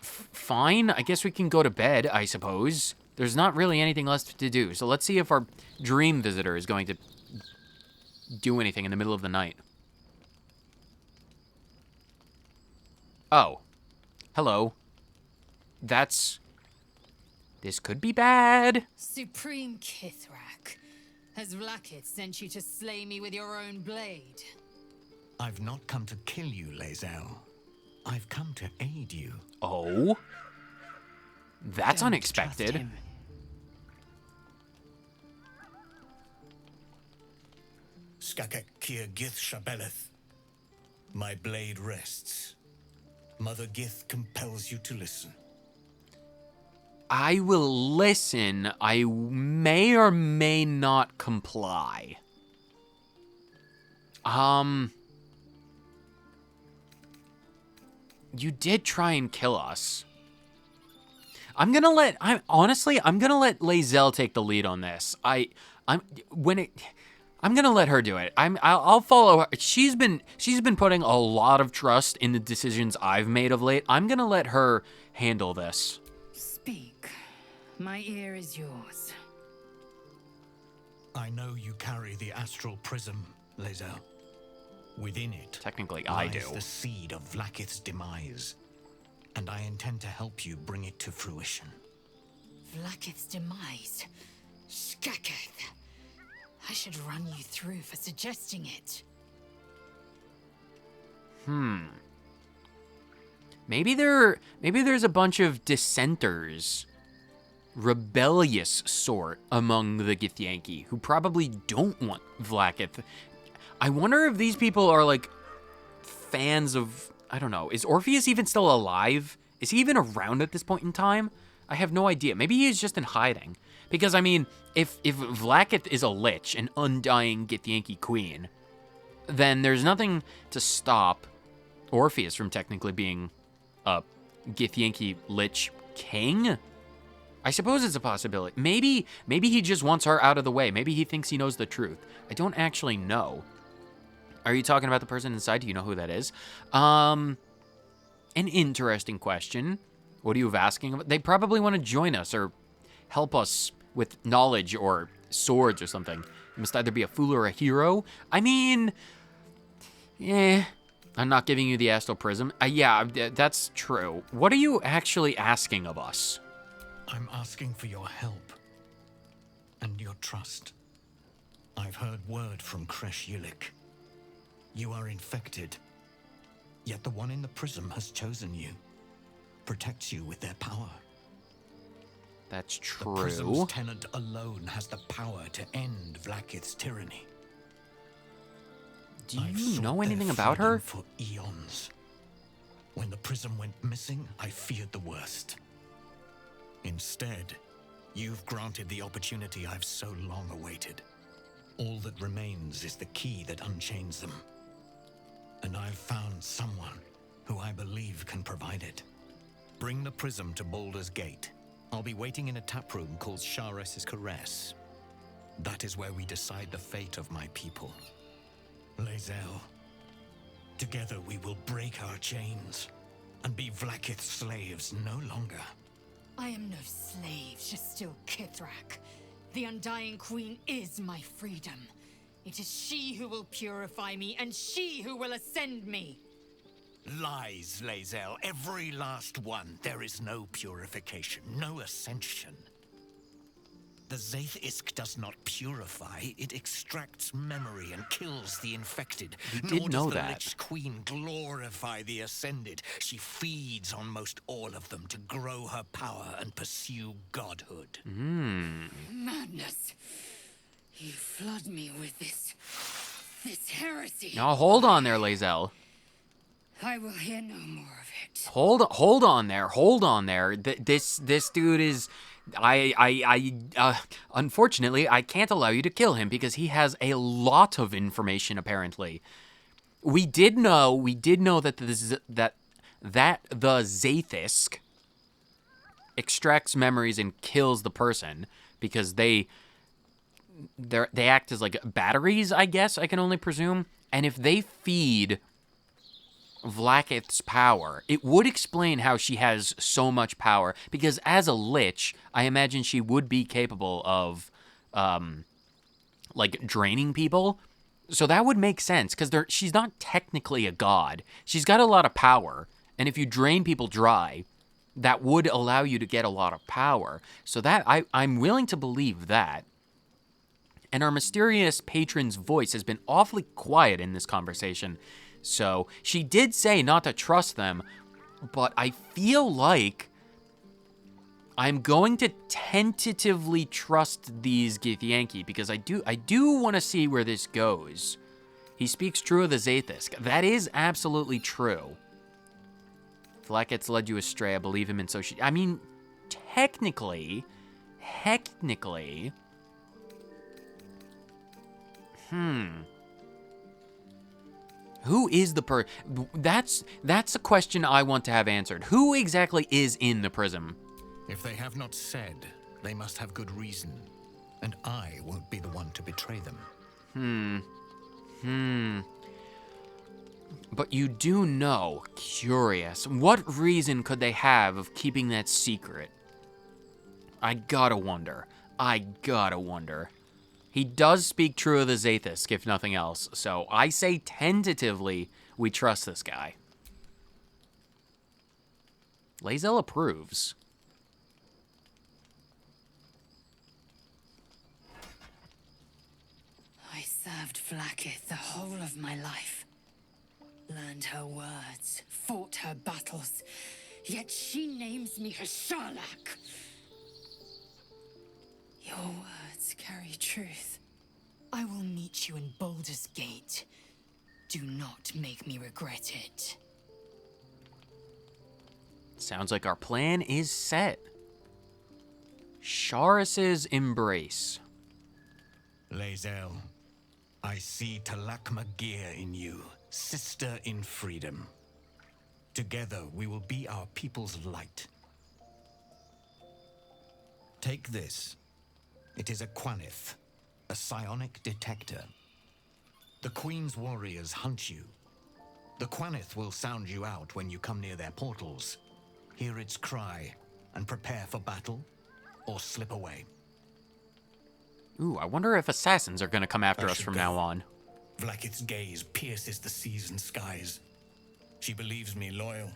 fine. I guess we can go to bed, I suppose. There's not really anything left to do, so let's see if our dream visitor is going to do anything in the middle of the night. Oh. Hello. This could be bad. Supreme Kithrak, has Vlakith sent you to slay me with your own blade? I've not come to kill you, Lae'zel. I've come to aid you. Oh? That's Don't unexpected. trust him. Skakek Kier Gith Shabeleth. My blade rests. Mother Gith compels you to listen. I will listen. I may or may not comply. You did try and kill us. I'm gonna let Lae'zel take the lead on this. I'm gonna let her do it. I'll follow her. She's been putting a lot of trust in the decisions I've made of late. I'm gonna let her handle this. Speak. My ear is yours. I know you carry the astral prism, Lae'zel. Within it, Technically, I do. lies the seed of Vlakith's demise, and I intend to help you bring it to fruition. Vlakith's demise. Skaketh. I should run you through for suggesting it. Maybe there's a bunch of dissenters, rebellious sort among the Gith-Yankee who probably don't want Vlakith. I wonder if these people are like fans of, I don't know, is Orpheus even still alive? Is he even around at this point in time? I have no idea. Maybe he's just in hiding. Because I mean, if Vlakith is a lich, an undying Gith-Yankee queen, then there's nothing to stop Orpheus from technically being a Gith-Yankee lich king. I suppose it's a possibility. Maybe he just wants her out of the way. Maybe he thinks he knows the truth. I don't actually know. Are you talking about the person inside? Do you know who that is? An interesting question. What are you asking? They probably want to join us or help us with knowledge or swords or something. You must either be a fool or a hero. I mean, I'm not giving you the astral prism. Yeah, that's true. What are you actually asking of us? I'm asking for your help and your trust. I've heard word from Kresh Yulik. You are infected, yet the one in the prism has chosen you, protects you with their power. That's The true. prism's tenant alone has the power to end Vlakith's tyranny. Do I've you sought know their anything about her? freedom for eons. When the prism went missing, I feared the worst. Instead, you've granted the opportunity I've so long awaited. All that remains is the key that unchains them. And I've found someone who I believe can provide it. Bring the prism to Baldur's Gate. I'll be waiting in a taproom called Shares's Caress. That is where we decide the fate of my people. Lae'zel, together we will break our chains and be Vlakith's slaves no longer. I am no slave, Shastil Kithrak. The Undying Queen is my freedom. It is she who will purify me, and she who will ascend me. Lies, Lae'zel, every last one. There is no purification, no ascension. The Zaith Isk does not purify, it extracts memory and kills the infected. We did know Nor does the that. Lich Queen glorify the ascended. She feeds on most all of them to grow her power and pursue godhood. Madness. You flood me with this heresy. Now hold on there, Lae'zel. I will hear no more of it. Hold on there. This dude is, unfortunately, I can't allow you to kill him because he has a lot of information. Apparently, we did know that the Zaithisk extracts memories and kills the person because they act as like batteries, I guess I can only presume. And if they feed Vlaakith's power, it would explain how she has so much power, because as a lich, I imagine she would be capable of like draining people. So that would make sense, because she's not technically a god. She's got a lot of power, and if you drain people dry, that would allow you to get a lot of power. So that I'm willing to believe that. And our mysterious patron's voice has been awfully quiet in this conversation. So she did say not to trust them, but I feel like I'm going to tentatively trust these Githyanki, because I do want to see where this goes. He speaks true of the Zaithisk. That is absolutely true. Vlaakith's led you astray. I believe him, and so she... I mean, technically... Who is the That's a question I want to have answered. Who exactly is in the prism? If they have not said, they must have good reason. And I won't be the one to betray them. But you do know, curious, what reason could they have of keeping that secret? I gotta wonder. He does speak true of the Zaithisk, if nothing else, so I say tentatively we trust this guy. Lae'zel approves. I served Vlaakith the whole of my life. Learned her words, fought her battles, yet she names me her Sharlak. Your words carry truth. I will meet you in Baldur's Gate. Do not make me regret it. Sounds like our plan is set. Sharis's embrace. Lae'zel, I see Talakma Gear in you, sister in freedom. Together we will be our people's light. Take this. It is a Quanith, a psionic detector. The Queen's warriors hunt you. The Quanith will sound you out when you come near their portals. Hear its cry and prepare for battle, or slip away. Ooh, I wonder if assassins are gonna come after us from now on. Vlaakith's gaze pierces the seas and skies. She believes me loyal,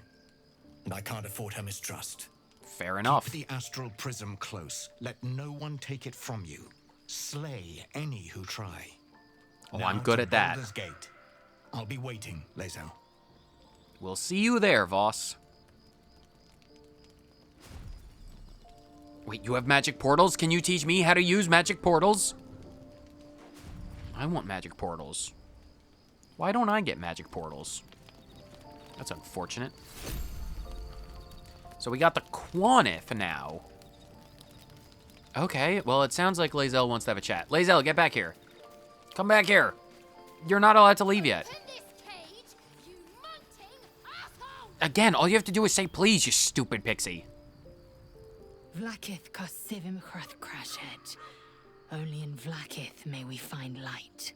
and I can't afford her mistrust. Fair enough. Keep the astral prism close. Let no one take it from you. Slay any who try. Oh, now I'm good to at that. Baldur's Gate. I'll be waiting, Lae'zel. We'll see you there, Voss. Wait, you have magic portals? Can you teach me how to use magic portals? I want magic portals. Why don't I get magic portals? That's unfortunate. So we got the Quanith now. Okay, well, it sounds like Lae'zel wants to have a chat. Lae'zel, get back here. Come back here. You're not allowed to leave yet. Again, all you have to do is say please, you stupid pixie. Vlaakith Kosivim Krashed. Only in Vlaakith may we find light.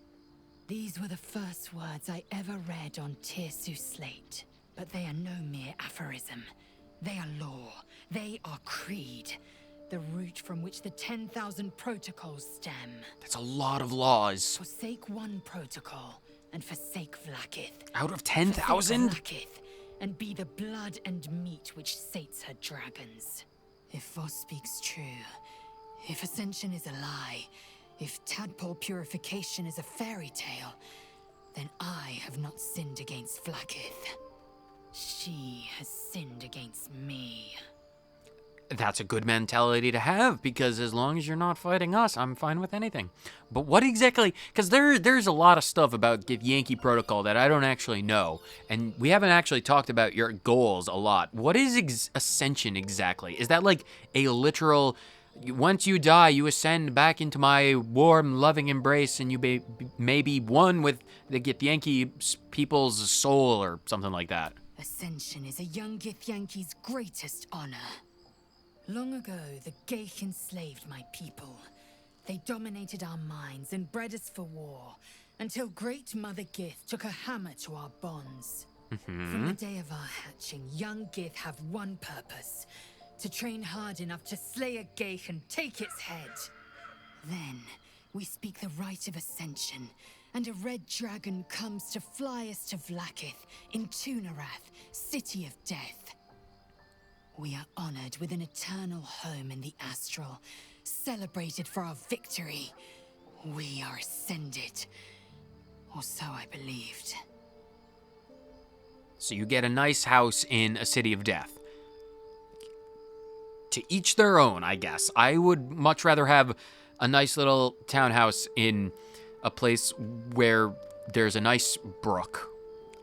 These were the first words I ever read on Tirsu slate, but they are no mere aphorism. They are law. They are creed. The root from which the 10,000 protocols stem. That's a lot of laws. Forsake one protocol and forsake Vlaakith. Out of 10,000? Vlaakith and be the blood and meat which sates her dragons. If Voss speaks true, if Ascension is a lie, if tadpole purification is a fairy tale, then I have not sinned against Vlaakith. She has sinned against me. That's a good mentality to have, because as long as you're not fighting us, I'm fine with anything. But what exactly, because there's a lot of stuff about Gith-Yankee protocol that I don't actually know, and we haven't actually talked about your goals a lot. What is ascension exactly? Is that like a literal, once you die, you ascend back into my warm, loving embrace, and you may be one with the Gith-Yankee people's soul, or something like that? Ascension is a young Gith-Yankee's greatest honor. Long ago, the Ghaik enslaved my people. They dominated our minds and bred us for war, until Great Mother Gith took a hammer to our bonds. From the day of our hatching, young Gith have one purpose: to train hard enough to slay a Ghaik and take its head. Then, we speak the rite of ascension, and a red dragon comes to fly us to Vlaakith in Tunarath, City of Death. We are honored with an eternal home in the astral, celebrated for our victory. We are ascended. Or so I believed. So you get a nice house in a City of Death. To each their own, I guess. I would much rather have a nice little townhouse in a place where there's a nice brook.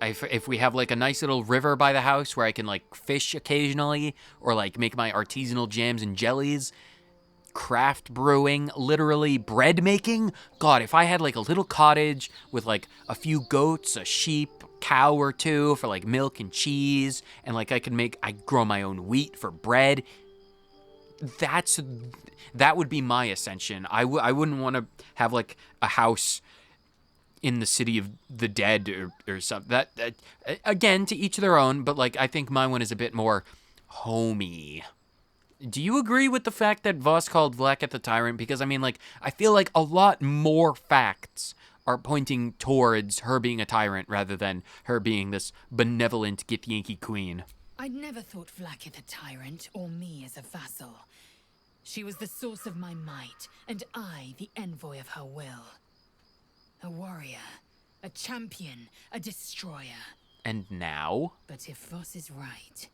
If we have like a nice little river by the house where I can like fish occasionally, or like make my artisanal jams and jellies, craft brewing, literally bread making. God, if I had like a little cottage with like a few goats, a sheep, cow or two for like milk and cheese, and like I grow my own wheat for bread. That would be my ascension. I wouldn't want to have like a house in the City of the Dead or something. That again, to each their own, but like I think my one is a bit more homey. Do you agree with the fact that Voss called Vlaakith the Tyrant? Because I mean, like, I feel like a lot more facts are pointing towards her being a tyrant rather than her being this benevolent Gith-Yankee queen. I'd never thought Vlaakith a tyrant, or me as a vassal. She was the source of my might, and I the envoy of her will. A warrior, a champion, a destroyer. And now? But if Voss is right,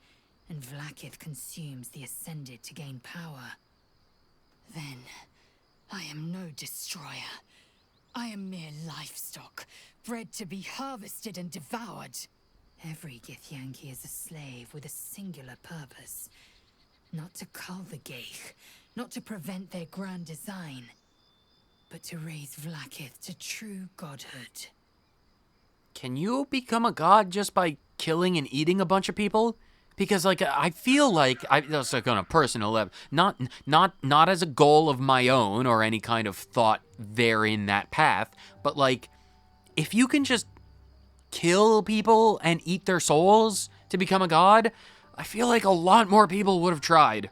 and Vlaakith consumes the Ascended to gain power, then I am no destroyer. I am mere livestock, bred to be harvested and devoured. Every Gith-Yankee is a slave with a singular purpose. Not to cull the Ghaik, not to prevent their grand design, but to raise Vlaakith to true godhood. Can you become a god just by killing and eating a bunch of people? Because, like, I feel like, that's like on a personal level, not as a goal of my own or any kind of thought there in that path, but, like, if you can just kill people and eat their souls to become a god, I feel like a lot more people would have tried.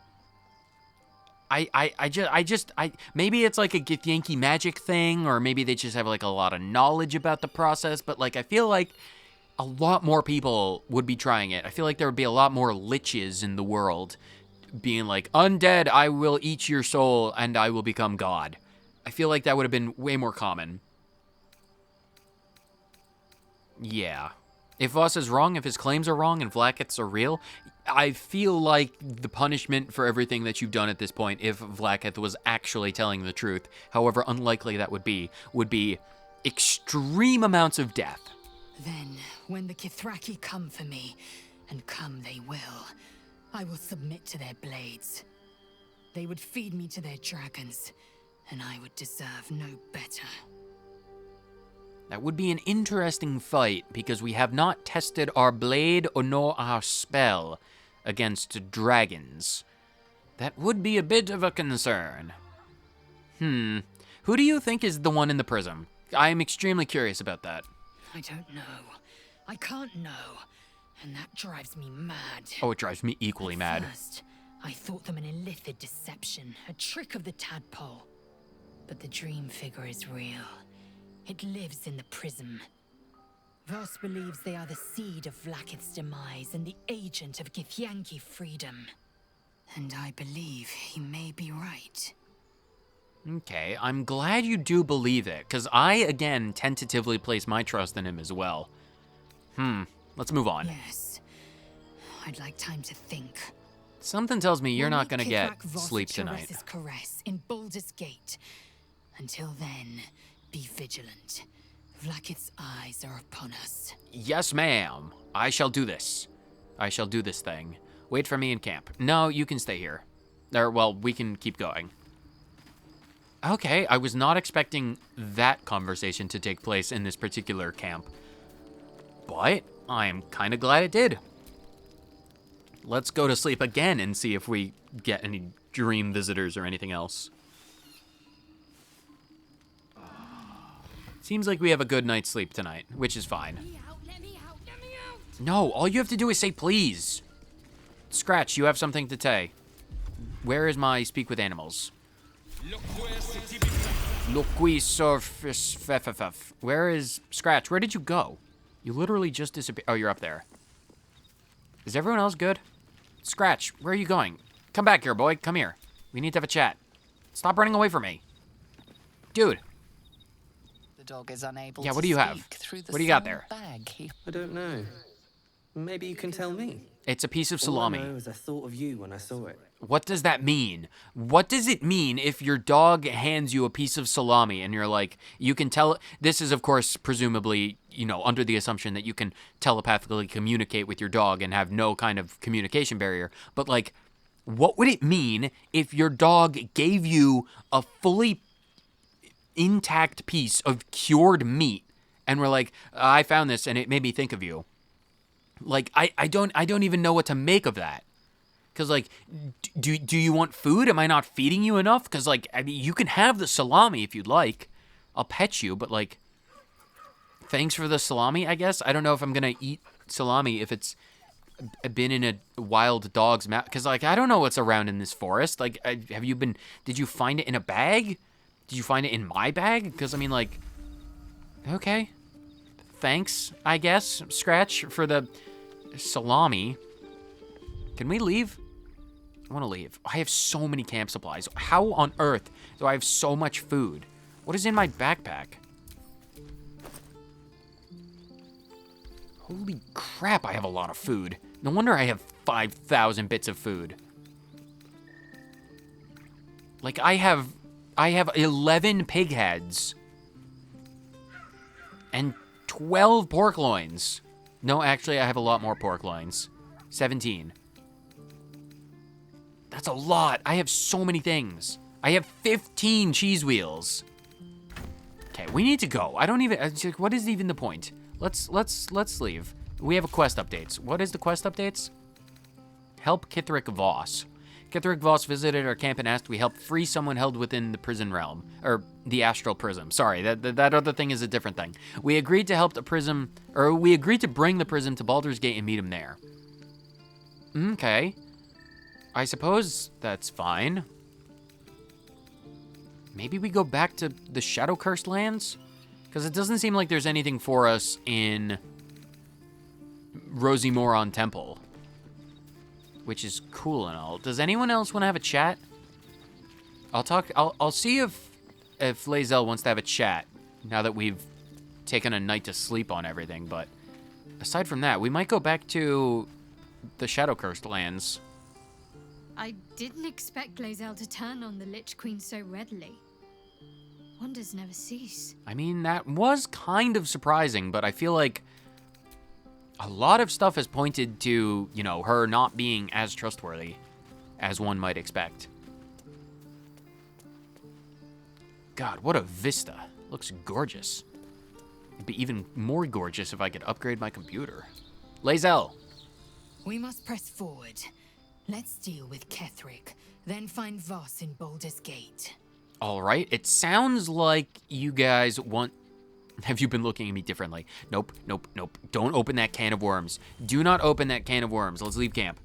Maybe it's like a Gith-Yankee magic thing, or maybe they just have, like, a lot of knowledge about the process, but, like, I feel like a lot more people would be trying it. I feel like there would be a lot more liches in the world being like, undead, I will eat your soul and I will become God. I feel like that would have been way more common. Yeah. If Voss is wrong, if his claims are wrong and Vlaakiths are real, I feel like the punishment for everything that you've done at this point, if Vlaakith was actually telling the truth, however unlikely that would be extreme amounts of death. Then, when the Githraki come for me, and come they will, I will submit to their blades. They would feed me to their dragons, and I would deserve no better. That would be an interesting fight, because we have not tested our blade or nor our spell against dragons. That would be a bit of a concern. Who do you think is the one in the prism? I am extremely curious about that. I don't know. I can't know. And that drives me mad. Oh, it drives me equally mad. First, I thought them an illithid deception, a trick of the tadpole. But the dream figure is real. It lives in the prism. Voss believes they are the seed of Vlaakith's demise and the agent of Gith-Yankee freedom. And I believe he may be right. Okay, I'm glad you do believe it, because I, again, tentatively place my trust in him as well. Let's move on. Yes. I'd like time to think. Something tells me you're We'll not meet gonna get Kithrak Voss sleep at tonight. Teresa's caress in Baldur's Gate. Until then, be vigilant. Vlaakith's eyes are upon us. Yes, ma'am. I shall do this. I shall do this thing. Wait for me in camp. No, you can stay here. Or, well, we can keep going. Okay, I was not expecting that conversation to take place in this particular camp. But I'm kind of glad it did. Let's go to sleep again and see if we get any dream visitors or anything else. Seems like we have a good night's sleep tonight, which is fine. No, all you have to do is say please. Scratch, you have something to say. Where is my speak with animals? Where is Scratch? Where did you go? You literally just disappeared. Oh, you're up there. Is everyone else good? Scratch, where are you going? Come back here, boy. Come here. We need to have a chat. Stop running away from me. Dude. The dog is unable Yeah, to what do you have? speak through the What do you got small there? bag he- I don't know. Maybe you can tell me. It's a piece of All I salami. know is I thought of you when I saw it. What does that mean? What does it mean if your dog hands you a piece of salami and you're like, you can tell, this is of course presumably, you know, under the assumption that you can telepathically communicate with your dog and have no kind of communication barrier, but like, what would it mean if your dog gave you a fully intact piece of cured meat and we're like, I found this and it made me think of you? Like, I don't even know what to make of that. Because, like, do you want food? Am I not feeding you enough? Because, like, I mean, you can have the salami if you'd like. I'll pet you, but, like, thanks for the salami, I guess. I don't know if I'm going to eat salami if it's been in a wild dog's mouth. Because, like, I don't know what's around in this forest. Like, did you find it in a bag? Did you find it in my bag? Because, I mean, like, okay. Thanks, I guess, Scratch, for the salami. Can we leave? I want to leave. I have so many camp supplies. How on earth do I have so much food? What is in my backpack? Holy crap, I have a lot of food. No wonder I have 5,000 bits of food. Like, I have 11 pig heads. And 12 pork loins. No, actually, I have a lot more pork loins. 17. That's a lot. I have so many things. I have 15 cheese wheels. Okay, we need to go. I don't even. What is even the point? Let's leave. We have a quest updates. What is the quest updates? Help Githrak Voss. Githrak Voss visited our camp and asked we help free someone held within the prison realm. Or the astral prism. Sorry, that other thing is a different thing. We agreed to help the prism, or we agreed to bring the prism to Baldur's Gate and meet him there. Okay. I suppose that's fine. Maybe we go back to the Shadow Cursed lands? Because it doesn't seem like there's anything for us in Rosie Moron Temple. Which is cool and all. Does anyone else want to have a chat? I'll see if Lae'zel wants to have a chat now that we've taken a night to sleep on everything, but aside from that, we might go back to the Shadow Cursed lands. I didn't expect Lae'zel to turn on the Lich Queen so readily. Wonders never cease. I mean, that was kind of surprising, but I feel like a lot of stuff has pointed to, you know, her not being as trustworthy as one might expect. God, what a vista. Looks gorgeous. It'd be even more gorgeous if I could upgrade my computer. Lae'zel. We must press forward. Let's deal with Ketherick, then find Voss in Baldur's Gate. All right, it sounds like you guys want... Have you been looking at me differently? Nope, nope, nope. Don't open that can of worms. Do not open that can of worms. Let's leave camp.